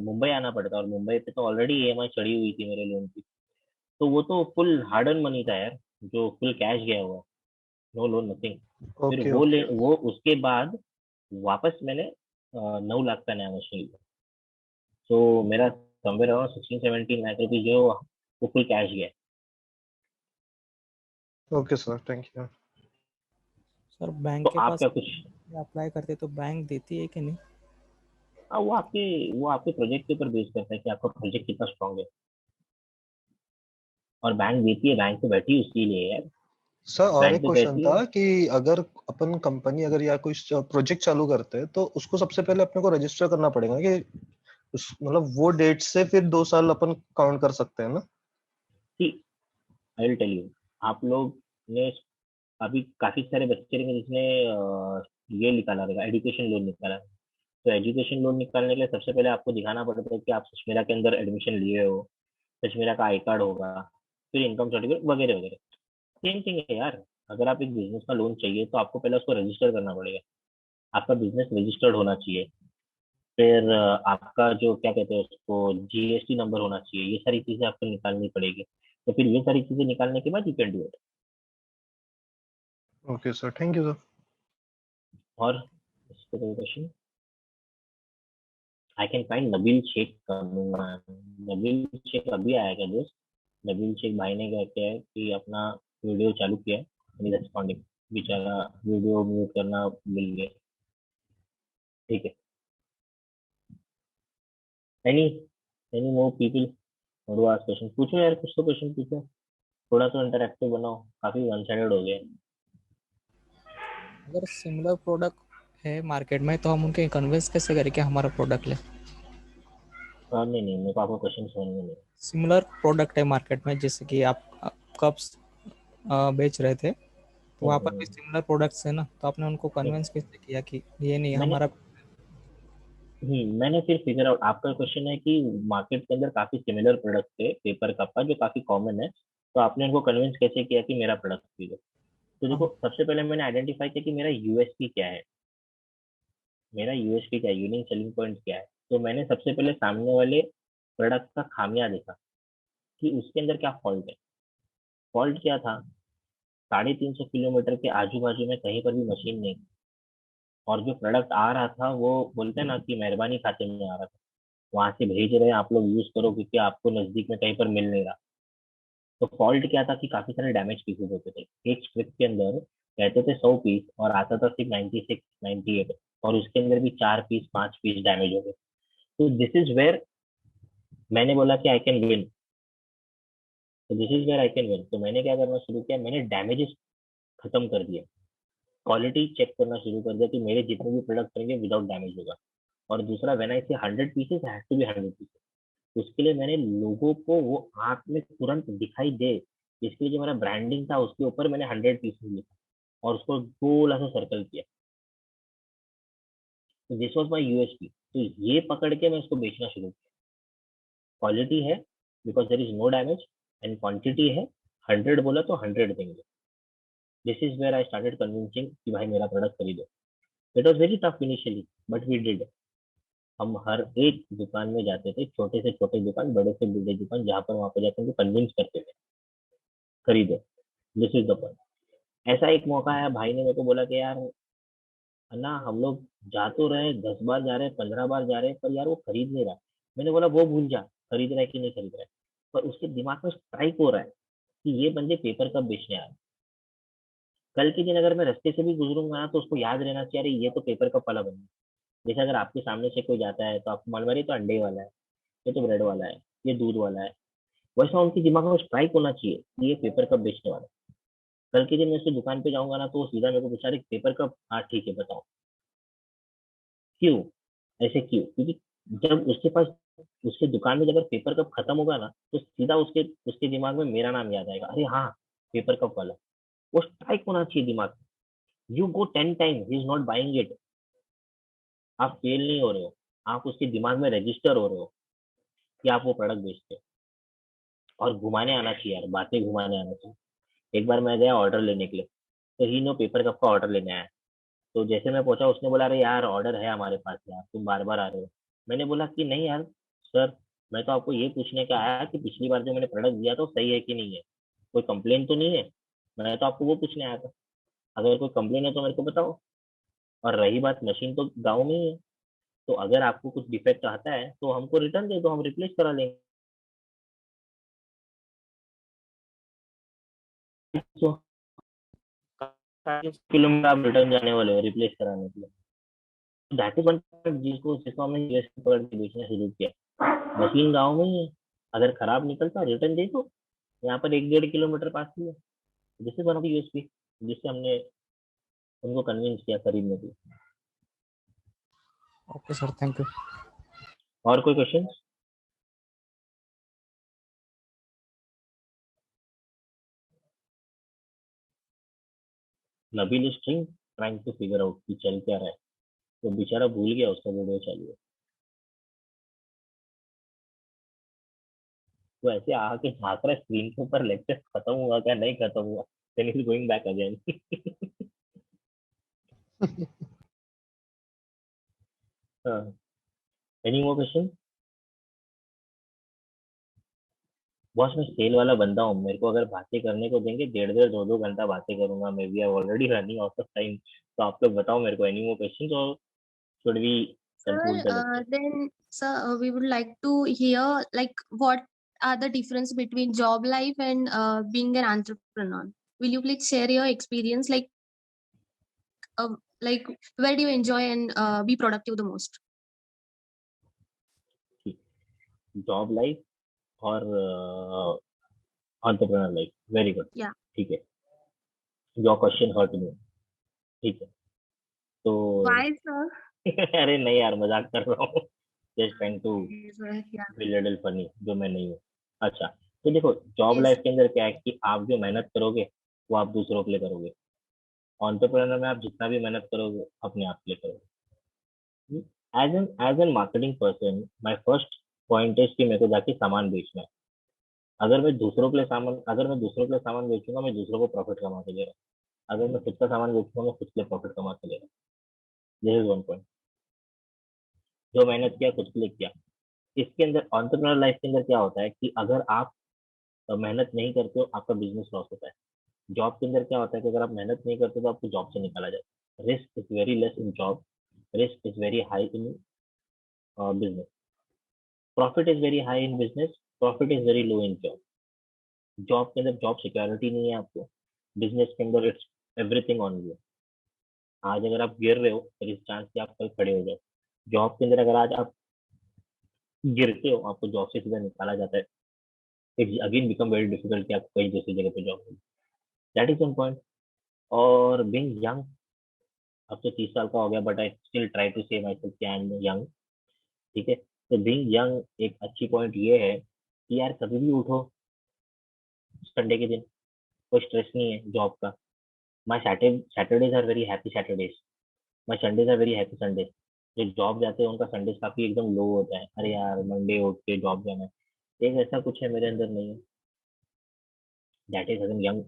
मुंबई आना पड़ता, और मुंबई पे तो ऑलरेडी EMI चढ़ी हुई थी मेरे लोन की। तो वो तो फुल हार्ड अर्न मनी था यार, जो फुल कैश गया हुआ, नो लोन नथिंग। फिर वो उसके बाद वापस मैंने 9 लाख का नया मशीन लिया। तो मेरा समवेयर अराउंड 16-17 लाख रुपीज जो वो फुल कैश गया। Okay sir, thank you. Sir bank तो के आप पास क्या कुछ अप्लाई करते तो बैंक देती है कि नहीं? वो आपके प्रोजेक्ट के ऊपर बेस करता है कि आपका प्रोजेक्ट कितना स्ट्रांग है, और बैंक देती है, बैंक तो बैठी उसके लिए यार। सर और बैंक एक तो क्वेश्चन कहती था है कि अगर अपन कंपनी अगर या कोई प्रोजेक्ट चालू करते हैं तो उसको सबसे पहले अपने को रजिस्टर करना पड़ेगा कि मतलब वो डेट से फिर 2 साल अपन काउंट कर सकते हैं ना? I will tell you. आप लोग ने अभी काफी सारे बच्चे रहेंगे जिसने ये निकाला रहेगा, एजुकेशन लोन निकाला है। तो एजुकेशन लोन निकालने के लिए सबसे पहले आपको दिखाना पड़ता है कि आप सचमेरा के अंदर एडमिशन लिए हो, सचमेरा का आई कार्ड होगा, फिर इनकम सर्टिफिकेट वगैरह वगैरह। सेम थिंग है यार, अगर आप एक बिजनेस का लोन चाहिए तो आपको पहले उसको रजिस्टर करना पड़ेगा। आपका बिजनेस रजिस्टर्ड होना चाहिए, फिर आपका जो क्या कहते हैं उसको GST नंबर होना चाहिए। ये सारी चीजें आपको निकालनी पड़ेगी। तो फिर ये सारी चीजें निकालने के बाद you can do it. Okay sir, thank you sir. और इसको कोई question? I can find Nabeel Shaikh करूंगा। नबील शेख अभी आएगा दोस्त। नबील शेख भाई ने क्या किया है कि अपना वीडियो चालू किया है, रेस्पॉन्डिंग। बेचारा वीडियो म्यूट करना मिल गया। ठीक है, any more people want to ask question? पूछो यार, कुछ तो क्वेश्चन पूछो, थोड़ा तो इंटरैक्टिव बनाओ, काफी वन साइडेड हो गया। अगर सिमिलर प्रोडक्ट है मार्केट में तो हम उनके कन्विंस कैसे करें कि हमारा प्रोडक्ट ले? नहीं नहीं, मेरे को आपका क्वेश्चन समझ में नहीं। सिमिलर प्रोडक्ट है मार्केट में, जैसे कि आप कप्स बेच रहे थे, तो वहाँ पर भी सिमिलर प्रोडक्ट्स है ना, तो आपने उनको कन्विंस कैसे किया कि ये नहीं मैंने हमारा? मैंने फिर फिगर आउट, आपका क्वेश्चन है कि मार्केट के अंदर काफी सिमिलर प्रोडक्ट थे पेपर कप का जो काफी कॉमन है, तो आपने उनको कन्विंस कैसे किया कि मेरा प्रोडक्ट खरीदो? तो देखो, सबसे पहले मैंने आइडेंटिफाई किया कि मेरा यूएसपी क्या है, मेरा यूएसपी क्या है, यूनिक सेलिंग पॉइंट क्या है। तो मैंने सबसे पहले सामने वाले प्रोडक्ट का खामियां देखा कि उसके अंदर क्या फॉल्ट है। फॉल्ट क्या था? 350 किलोमीटर के आजू बाजू में कहीं पर भी मशीन नहीं, और जो प्रोडक्ट आ रहा था वो बोलते हैं ना कि मेहरबानी खाते में आ रहा था, वहां से भेज रहे हैं आप लोग यूज करो क्योंकि आपको नजदीक में कहीं पर मिल नहीं रहा। तो फॉल्ट क्या था कि काफी सारे डैमेज पीसेस होते थे, एक स्क्रिप्ट के अंदर कहते थे 100 पीस और आता था सिर्फ 96 98, और उसके अंदर भी 4 पीस 5 पीस डैमेज हो गए। तो दिस इज वेयर मैंने बोला कि आई कैन विन, तो this is where I can win. तो मैंने क्या करना शुरू किया, मैंने डैमेजेस खत्म कर दिया, क्वालिटी चेक करना शुरू कर दिया कि मेरे जितने भी प्रोडक्ट रहेंगे विदाउट डैमेज होगा। और दूसरा, when I say 100 pieces had to be 100 pieces, उसके लिए मैंने लोगों को वो आंख में तुरंत दिखाई दे, इसके लिए जो मेरा ब्रांडिंग था उसके ऊपर मैंने 100 पीसेस लिखा और उसको गोला सा सर्कल किया। तो दिस वॉज माई यूएसपी। तो ये पकड़ के मैं इसको बेचना शुरू किया। क्वालिटी है because there is no damage, and quantity है, 100 बोला तो 100 देंगे। This is where I started convincing कि भाई मेरा प्रोडक्ट खरीदो। It was very tough initially but we did. हम हर एक दुकान में जाते थे, छोटे से छोटे दुकान, बड़े से बड़े दुकान, जहाँ पर वहां पर जाकर उनको कन्विंस करते थे खरीदो। This is the point. ऐसा एक मौका आया, भाई ने मेरे को बोला कि यार अन्ना, हम लोग जा तो रहे, 10 बार जा रहे, 15 बार जा रहे, पर यार वो खरीद नहीं रहा। मैंने बोला वो भूल जा, खरीद रहा है कि नहीं खरीद रहा है, पर उसके दिमाग में स्ट्राइक हो रहा है कि ये बंदे पेपर कप बेचने आ रहे हैं। कल के दिन अगर मैं रास्ते से भी गुजरूंगा ना तो उसको याद रहना चाहिए, अरे ये तो पेपर कप वाला बंदा है। जैसे अगर आपके सामने से कोई जाता है तो आपको मालूम है ये तो अंडे वाला है, ये तो ब्रेड वाला है, ये दूध वाला है, वैसा उनके दिमाग में स्ट्राइक होना चाहिए कि ये पेपर कप बेचने वाला है। कल के दिन मैं उसकी दुकान पे जाऊंगा ना तो वो सीधा मेरे को पूछा, अरे पेपर कप, हाँ ठीक है बताओ। क्यों? ऐसे क्यों? क्योंकि जब उसके पास, उसके दुकान में जब पेपर कप खत्म होगा ना तो सीधा उसके उसके दिमाग में मेरा नाम याद आएगा, अरे हाँ पेपर कप वाला। वो स्ट्राइक होना चाहिए दिमाग में। You go 10 time, he is not buying it, आप फेल नहीं हो रहे हो, आप उसके दिमाग में रजिस्टर हो रहे हो कि आप वो प्रोडक्ट बेचते हो। और घुमाने आना चाहिए यार, बातें घुमाने आना चाहिए। एक बार मैं गया ऑर्डर लेने के लिए, तो ही नो पेपर कप का ऑर्डर लेने आया। तो जैसे मैं पहुंचा उसने बोला, अरे यार ऑर्डर है हमारे पास यार, तुम बार बार आ रहे हो। मैंने बोला कि नहीं यार सर, मैं तो आपको ये पूछने का आया कि पिछली बार जो मैंने प्रोडक्ट दिया तो सही है कि नहीं है, कोई कंप्लेन तो नहीं है। मैं तो आपको वो पूछने आया था, अगर कोई कंप्लेन है तो मेरे को बताओ। और रही बात, मशीन तो गाँव में ही है, तो अगर आपको कुछ डिफेक्ट आता है तो हमको रिटर्न दे दो, हम रिप्लेस करा लेंगे। तो 40 किलोमीटर आप रिटर्न जाने वाले हो रिप्लेस कराने के लिए। दैट इज वन जिसको जिसको हमने यूएस में पकड़ के बेचना शुरू किया। मशीन गाँव में ही है, अगर खराब निकलता रिटर्न दे दो, यहाँ पर 1 1.5 किलोमीटर पास ही है। This is one of the USP जिससे हमने उनको कन्विंस किया खरीदने के लिए। Okay sir, thank you. और कोई question? Nabeel is trying to figure out कि चल क्या रहा है, तो बेचारा भूल गया उसका वीडियो चालू है। वो ऐसे आके झांक रहा है स्क्रीन के ऊपर, लेक्चर खत्म हुआ क्या नहीं खत्म हुआ, then is going back again. हाँ, एनी मोर क्वेश्चन? बॉस मैं सेल वाला बंदा हूँ, मेरे को अगर बातें करने को देंगे 1.5 1.5 2 2 घंटा बातें करूंगा मैं, we are already running out of time. तो आप लोग बताओ मेरे को, एनी मोर क्वेश्चन और should we conclude the lecture? Then, sir, we would like to hear like what are the difference between job life and being an entrepreneur. Will you please share your experience, uh, like where do you enjoy and be productive the most? Job life और entrepreneur life, very good. Yeah. ठीक है, योर क्वेश्चन हर्ट मी। ठीक है, तो Why, sir? अरे नहीं यार, मजाक कर रहा हूँ। Just trying to Yeah. Be little funny, जो मैं नहीं हूँ। अच्छा, तो देखो जॉब Yes. लाइफ के अंदर क्या है कि आप जो मेहनत करोगे वो आप दूसरों के लिए करोगे। एंटरप्रेन्योर में आप जितना भी मेहनत करोगे अपने आप के लिए करोगे। As an marketing person my first point is कि मेरे को जाके सामान बेचना है। अगर मैं दूसरों के लिए सामान बेचूंगा, मैं दूसरों को प्रॉफिट कमा के दे रहा हूँ। अगर मैं खुद का सामान बेचूंगा, मैं खुद के लिए प्रॉफिट कमा के दे रहा हूँ। This is one point. जो मेहनत किया खुद के लिए किया। इसके अंदर एंटरप्रेन्योर लाइफ के अंदर क्या होता है कि अगर आप मेहनत नहीं करते हो, आपका बिजनेस लॉस होता है। जॉब के अंदर क्या होता है कि अगर आप मेहनत नहीं करते तो आपको जॉब से निकाला जाए। Risk is very less in job, risk is very high in business. Profit is very high in business, profit is very low in job. Job के अंदर जॉब सिक्योरिटी नहीं है आपको, बिजनेस के अंदर इट्स एवरीथिंग ऑन यू। आज अगर आप गिर रहे हो तो इस चांस कि आप कल खड़े हो जाओ। जॉब के अंदर अगर आज आप गिरते हो, आपको जॉब से सीधा निकाला जाता है। It's again become very difficult कि आपको कहीं दूसरी जगह पे जॉब मिले। That is one point. और बीइंग यंग, अब तो 30 साल का हो गया, but I still try to say myself कि आई एम यंग। ठीक है, तो बीइंग यंग एक अच्छी पॉइंट ये है कि यार कभी भी उठो संडे के दिन, कोई स्ट्रेस नहीं है जॉब का। My Saturdays are very happy Saturdays, my Sundays are very happy Sundays. जो जॉब जाते हैं उनका संडेज काफी एकदम लो होता है, अरे यार मंडे उठ के जॉब जाना है। एक ऐसा कुछ है मेरे अंदर नहीं है। That is an young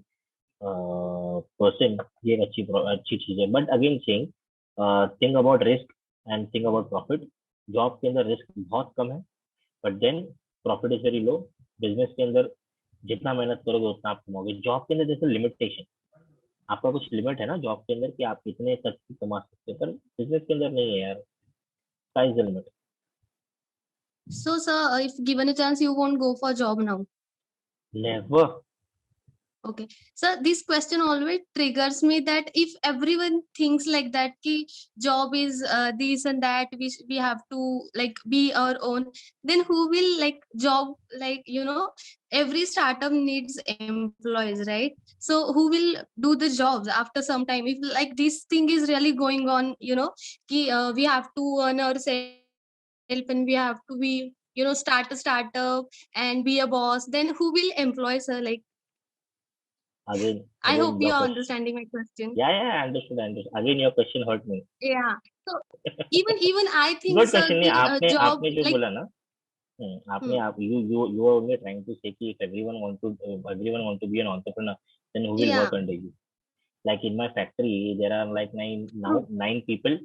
person, ये एक अच्छी चीज है। But again saying, think about risk and think about profit. Job के अंदर रिस्क बहुत कम है, but then profit is very low. Business के अंदर जितना मेहनत करोगे उतना आप कमाओगे। जॉब के अंदर जैसे लिमिटेशन, आपका कुछ लिमिट है ना जॉब के अंदर कि आप कितने तक कमा सकते हो, पर बिजनेस के अंदर नहीं है यार। Size the limit. So, sir, if given a chance, you won't go for job now. Never. Okay. So this question always triggers me that if everyone thinks like that, ki job is this and that, we have to like be our own, then who will like job, like, you know, every startup needs employees, right? So who will do the jobs after some time? If like this thing is really going on, you know, ki we have to earn ourselves and we have to be, you know, start a startup and be a boss, then who will employ, sir? Like, Again, I again hope your you are question. understanding my question. Yeah, I understood. Again, your question hurt me. Yeah. So even I think, Good sir, question. नहीं, ki आपने job आपने जो like बोला ना, आपने आप you are only trying to say कि if everyone want to be an entrepreneur, then who will work yeah, under you? Like in my factory, there are like nine people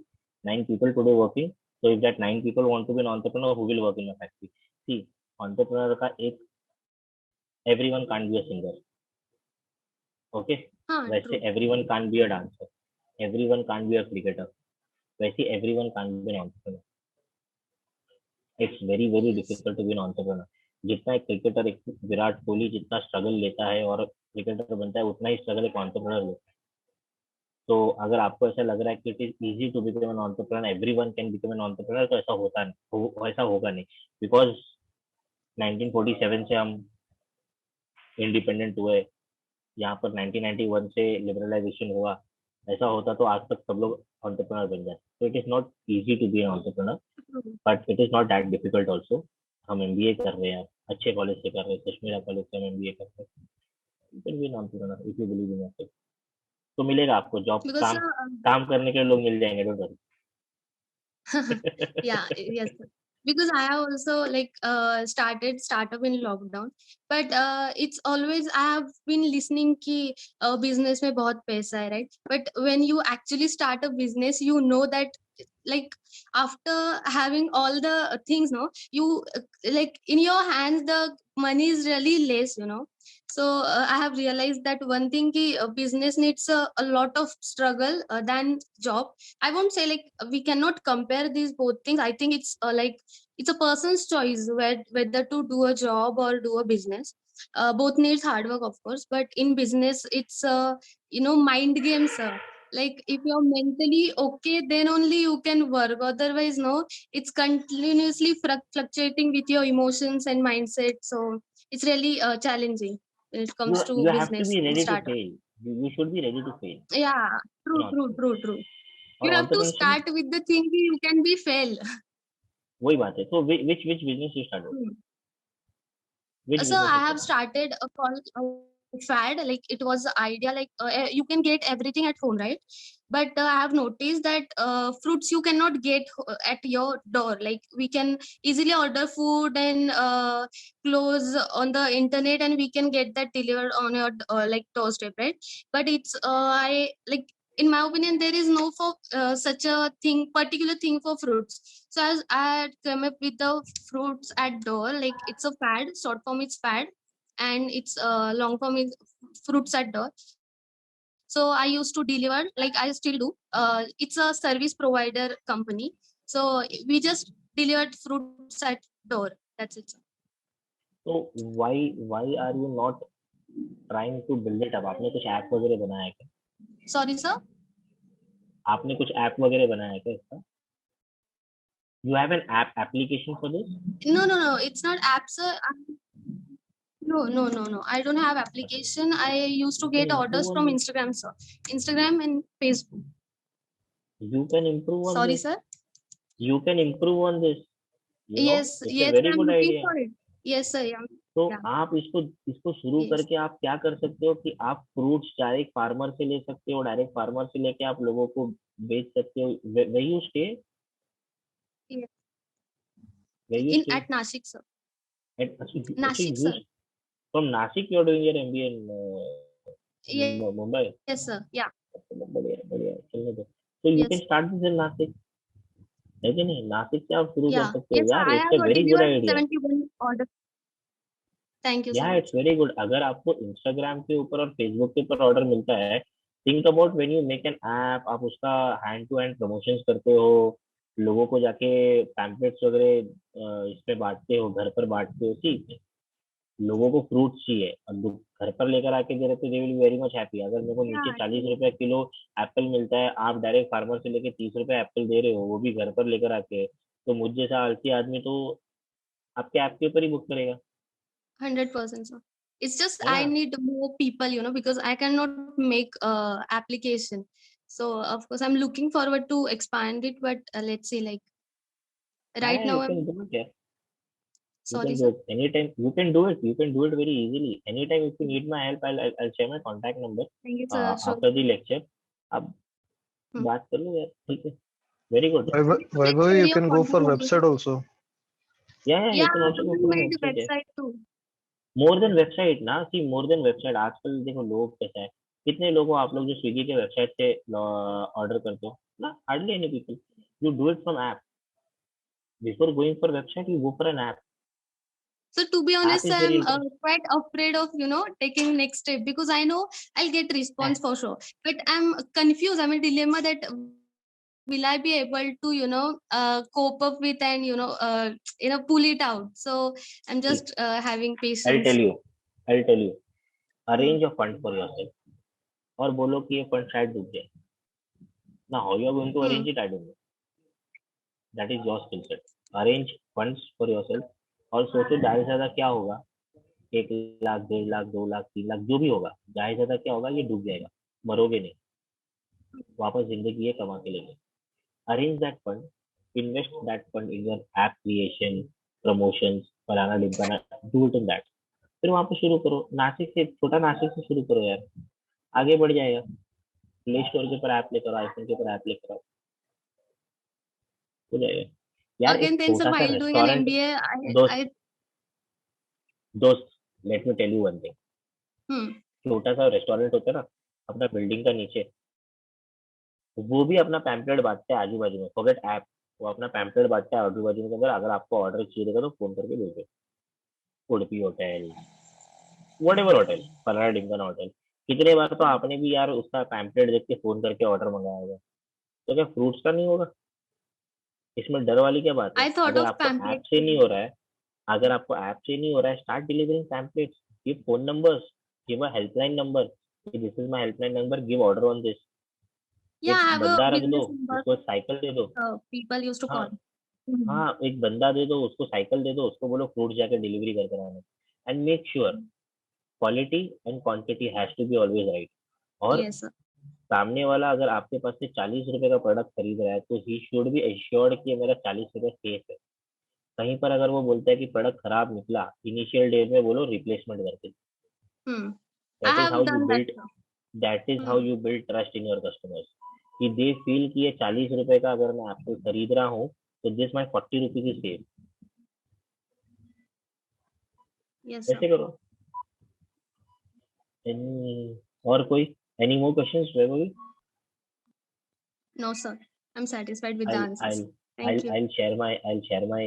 today working. So if that 9 people want to be an entrepreneur, who will work in my factory? See, entrepreneur का एक everyone can't be a singer. Okay, वैसे true. everyone can't be a dancer, everyone can't be a cricketer, वैसे everyone can't be an entrepreneur. It's very Yes. difficult to be an entrepreneur. जितना एक क्रिकेटर, एक विराट कोहली जितना स्ट्रगल लेता है और क्रिकेटर बनता है, उतना ही स्ट्रगल एक entrepreneur लेता है। तो अगर आपको ऐसा लग रहा है कि it is easy to become an entrepreneur, everyone can become an entrepreneur, तो ऐसा होता नहीं, ऐसा होगा नहीं। बिकॉज 1947 से हम इंडिपेंडेंट हुए, यहाँ पर 1991 से लिबरलाइजेशन हुआ। ऐसा होता तो आज तक सब लोग एंटरप्रेन्योर बन जाते। तो it is not easy to be an entrepreneur, True. But it is not that difficult also. हम एमबीए कर रहे हैं, अच्छे कॉलेज से कर रहे हैं, कश्मीरा कॉलेज से हम एमबीए कर रहे हैं। You can be an entrepreneur if you believe in yourself. तो मिलेगा आपको जॉब, Because काम करने के लोग मिल जाएंगे, don't worry. yeah, yes, sir. Because I have also like started startup in lockdown, but it's always I have been listening ki business में बहुत पैसा है, right? But when you actually start a business, you know that like after having all the things, no, you like in your hands the money is really less, you know. So I have realized that one thing ki business needs a lot of struggle than job. I won't say like we cannot compare these both things. I think it's like it's a person's choice whether to do a job or do a business. Both needs hard work, of course, but in business it's you know, mind games. Like if you're mentally okay, then only you can work. Otherwise, no, it's continuously fluctuating with your emotions and mindset. So it's really challenging when it comes to you have to business be and ready to startup. fail. You should be ready to fail. Yeah, true, Not true, true, true. और You have to entrepreneurship start with the thing you can be fail. वही बात है. So which business you started? Hmm. Which So business I you have started a fad, like it was the idea like you can get everything at home, right? But I have noticed that fruits you cannot get at your door. Like we can easily order food and clothes on the internet, and we can get that delivered on your like doorstep, right? But it's I like, in my opinion, there is no for such a thing, particular thing for fruits. So as I had come up with the fruits at door, like it's a fad. Short form is fad, and it's long form is fruits at door. So I used to deliver, like I still do. It's a service provider company. So we just delivered fruits at door. That's it. Sir. So why are you not trying to build it up? आपने कुछ ऐप वगैरह बनाया है क्या? Sorry, sir. आपने कुछ ऐप वगैरह बनाया है क्या इसका? You have an application for this? No. It's not apps. No. I don't have application. I used to get orders from Instagram, sir. Instagram and Facebook. You can improve on Sorry, this. sir. You can improve on this. You know, Yes, it's yes, a very I'm good looking idea. for it. Yes, sir. Yeah. तो Yeah. आप इसको शुरू Yes. करके आप क्या कर सकते हो कि आप फ्रूट्स डायरेक्ट फार्मर से ले सकते हो, डायरेक्ट फार्मर से लेके आप लोगों को बेच सकते हो. Where you stay? Yes. Where you stay? At Nashik, sir. So Nashik, you sir. from Nashik you're doing your MBA in Yes, Mumbai. yes, sir. Yeah. बढ़िया चलने दो. So you Yes. can start this in Nashik. है कि नहीं? नासिक से आप शुरू कर Yeah. सकते हो Yes, sir. यार. I it's have a very good delivered idea. 71 orders. Thank you so या much. It's very good. अगर आपको इंस्टाग्राम के ऊपर और फेसबुक के ऊपर ऑर्डर मिलता है, think about when you make an app, आप उसका हैंड टू हैंड प्रमोशंस करते हो, लोगों को जाके पैम्पलेट्स वगैरह इसमें बांटते हो, घर पर बांटते हो. ठीक है, लोगों को फ्रूट्स चाहिए और घर पर लेकर आके दे रहे तो they will be very much happy. अगर मेरे को नीचे Yeah. 40 रुपए किलो एप्पल मिलता है, आप डायरेक्ट फार्मर से लेके 30 रुपए एप्पल दे रहे हो, वो भी घर पर लेकर आके, तो मुझ जैसा आलसी आदमी तो आपके ऐप के ऊपर ही बुक करेगा. 100%, sir. It's just है I ना? need more people, because I cannot make application. So of course I'm looking forward to expand it, but let's see, like right Yeah, now you I'm can do it. Yeah. You sorry, can do sir. it anytime. You can do it. You can do it very easily. Anytime if you need my help, I'll share my contact number Thank you, sir. Sure. after the lecture. आप Hmm. बात कर लो यार. ठीक है. Very good. Vaibhav, Share you your can go for contact number. website also. Yeah, you Yeah, can I also go have for a made website. website too. More than website ना. सी मोर देन वेबसाइट. आजकल देखो लोग कैसा है, कितने लोगों आप लोग जो स्विगी के वेबसाइट से ऑर्डर करते हो ना, hardly any people. You do it from app. Before going for website you go for an app. So to be app honest, is very I'm quite afraid of taking next step, because I know I'll get response for sure, but I'm confused. I'm in a dilemma that will I be able to cope up with and pull it out. So I'm just having I'll patience. tell you arrange a fund for yourself और बोलो कि ये फंड शायद डूब जाए ना. How you are going to arrange it, I don't know. That is your skill set. Arrange funds for yourself और सोचो ज्यादा से ज्यादा क्या होगा. 1 लाख 1.5 लाख 2 लाख 3 लाख जो भी होगा, ज्यादा से ज्यादा क्या होगा, ये डूब जाएगा. मरोगे नहीं, वापस जिंदगी ये कमा के लेंगे. Arrange that fund, invest that fund in your app creation, promotions, फलाना ढिमकाना. Do it in that. फिर वहां पे शुरू करो. नासिक से, छोटा नासिक से शुरू करो यार, आगे बढ़ जाएगा. प्ले स्टोर के ऊपर ऐप लेकर आओ, आईफोन के ऊपर ऐप लेकर आओ, हो जाएगा यार. Again, एक then sir, छोटा सा while doing an restaurant. MBA, दोस्त let me tell you one thing. hmm, छोटा सा रेस्टोरेंट होता है ना अपना बिल्डिंग का नीचे, वो भी अपना पैम्पलेट बांटता है आजू बाजू में. फॉरगेट ऐप, वो अपना पैम्पलेट बांटता है आजू बाजू में. अगर आपको ऑर्डर चाहिए तो फोन करके भेजो. उडुपी होटल, व्हाटएवर होटल, फलाना ढिमकाना होटल. कितने बार तो आपने भी यार उसका पैम्पलेट देख के फोन करके ऑर्डर मंगाया होगा. तो क्या फ्रूट्स का नहीं होगा? इसमें डर वाली क्या बात है? I thought अगर of आपको ऐप pamphlet. से नहीं हो रहा है, अगर आपको ऐप से नहीं हो रहा है, start delivering pamphlets. Give phone numbers, give a helpline number. This is my helpline number, give order on this. Yeah, एक I have a बंदा रख दो, business number. उसको साइकिल दे दो. People used to हाँ call. Hmm. हाँ, एक बंदा दे दो, उसको साइकिल दे दो, उसको बोलो फ्रूट जाके डिलीवरी करके आना. And make sure quality and quantity has to be always right. और Yes, sir. सामने वाला अगर आपके पास से 40 रुपए का प्रोडक्ट खरीद रहा है तो ही शुड बी एश्योर्ड कि ये मेरा 40 रुपए सेफ है. कहीं पर अगर वो बोलता है कि प्रोडक्ट खराब निकला, इनिशियल डे में बोलो रिप्लेसमेंट करके. I That is have how you done that. build. That is how you build trust in your customers. कि they feel कि ये 40 रुपए का अगर मैं आपको खरीद रहा हूँ तो this my 40 रुपए की सेव. Yes, sir. ऐसे करो. और कोई any more questions, Vaibhavi? No, sir. I'm satisfied with the answers. I'll Thank you. I'll share my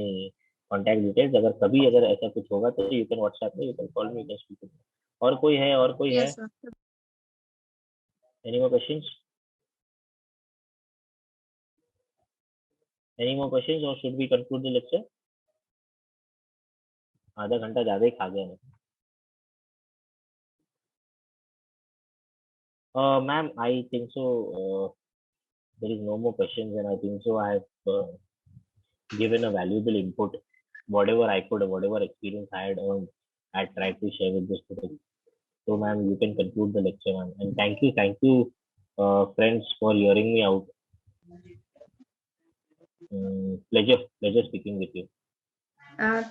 contact details. अगर कभी अगर ऐसा कुछ होगा तो you can WhatsApp me, you can call me, you can speak to me. और कोई है? Yes, sir. Any more questions? Any more questions or should we conclude the lecture? आधा घंटा ज्यादा ही खा गया मैं. Ma'am, I think so. There is no more questions, and I think so. I have given a valuable input. Whatever I could, whatever experience I had earned, I tried to share with the students. So, ma'am, you can conclude the lecture, ma'am. And thank you, friends, for hearing me out. Pleasure speaking with you.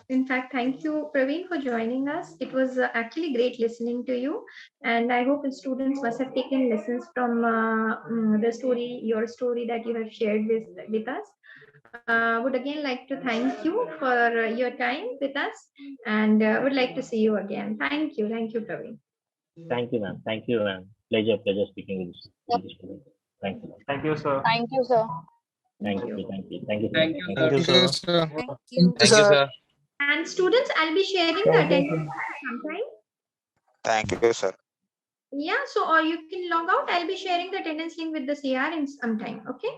In fact, thank you, Praveen, for joining us. It was actually great listening to you. And I hope the students must have taken lessons from your story that you have shared with us. Would again like to thank you for your time with us, and would like to see you again. Thank you, Praveen. Thank you, ma'am. Thank you, ma'am. Pleasure speaking with you. Thank you. Thank you, sir. Thank you, sir. Thank you. Thank you, Thank you, sir. Thank you. Thank you, sir. And students, I'll be sharing the attendance sometime. Thank you, sir. Yeah, so or you can log out. I'll be sharing the attendance link with the CR in some time. Okay.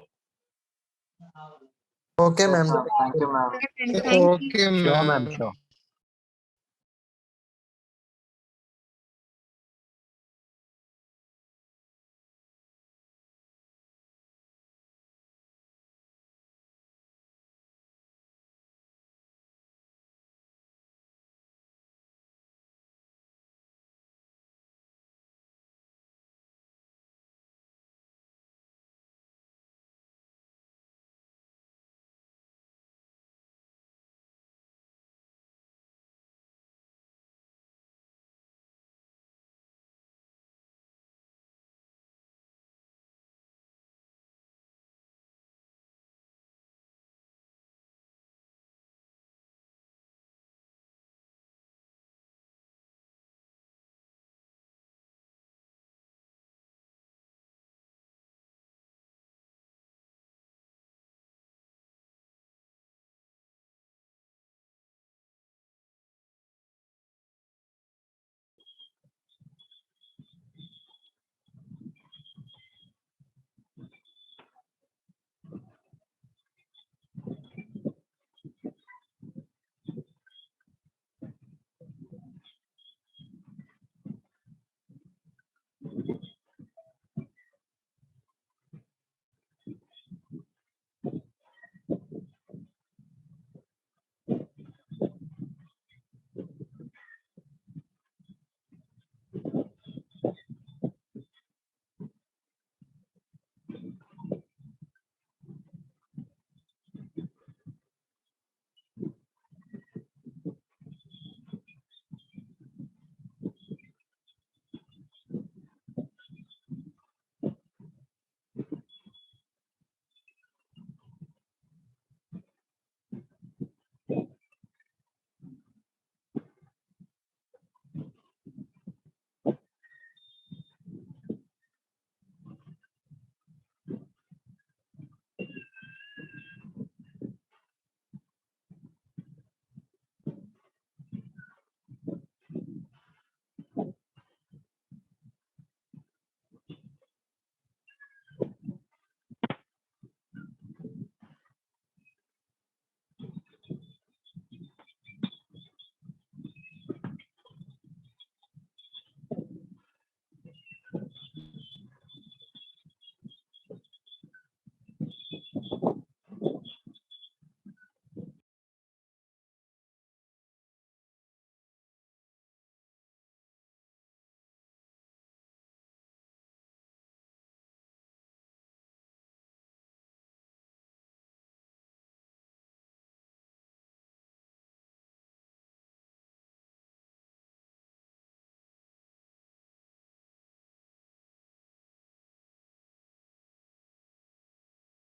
Okay, ma'am. Thank you, ma'am. Thank you. Okay, Sure, ma'am. ma'am. Sure.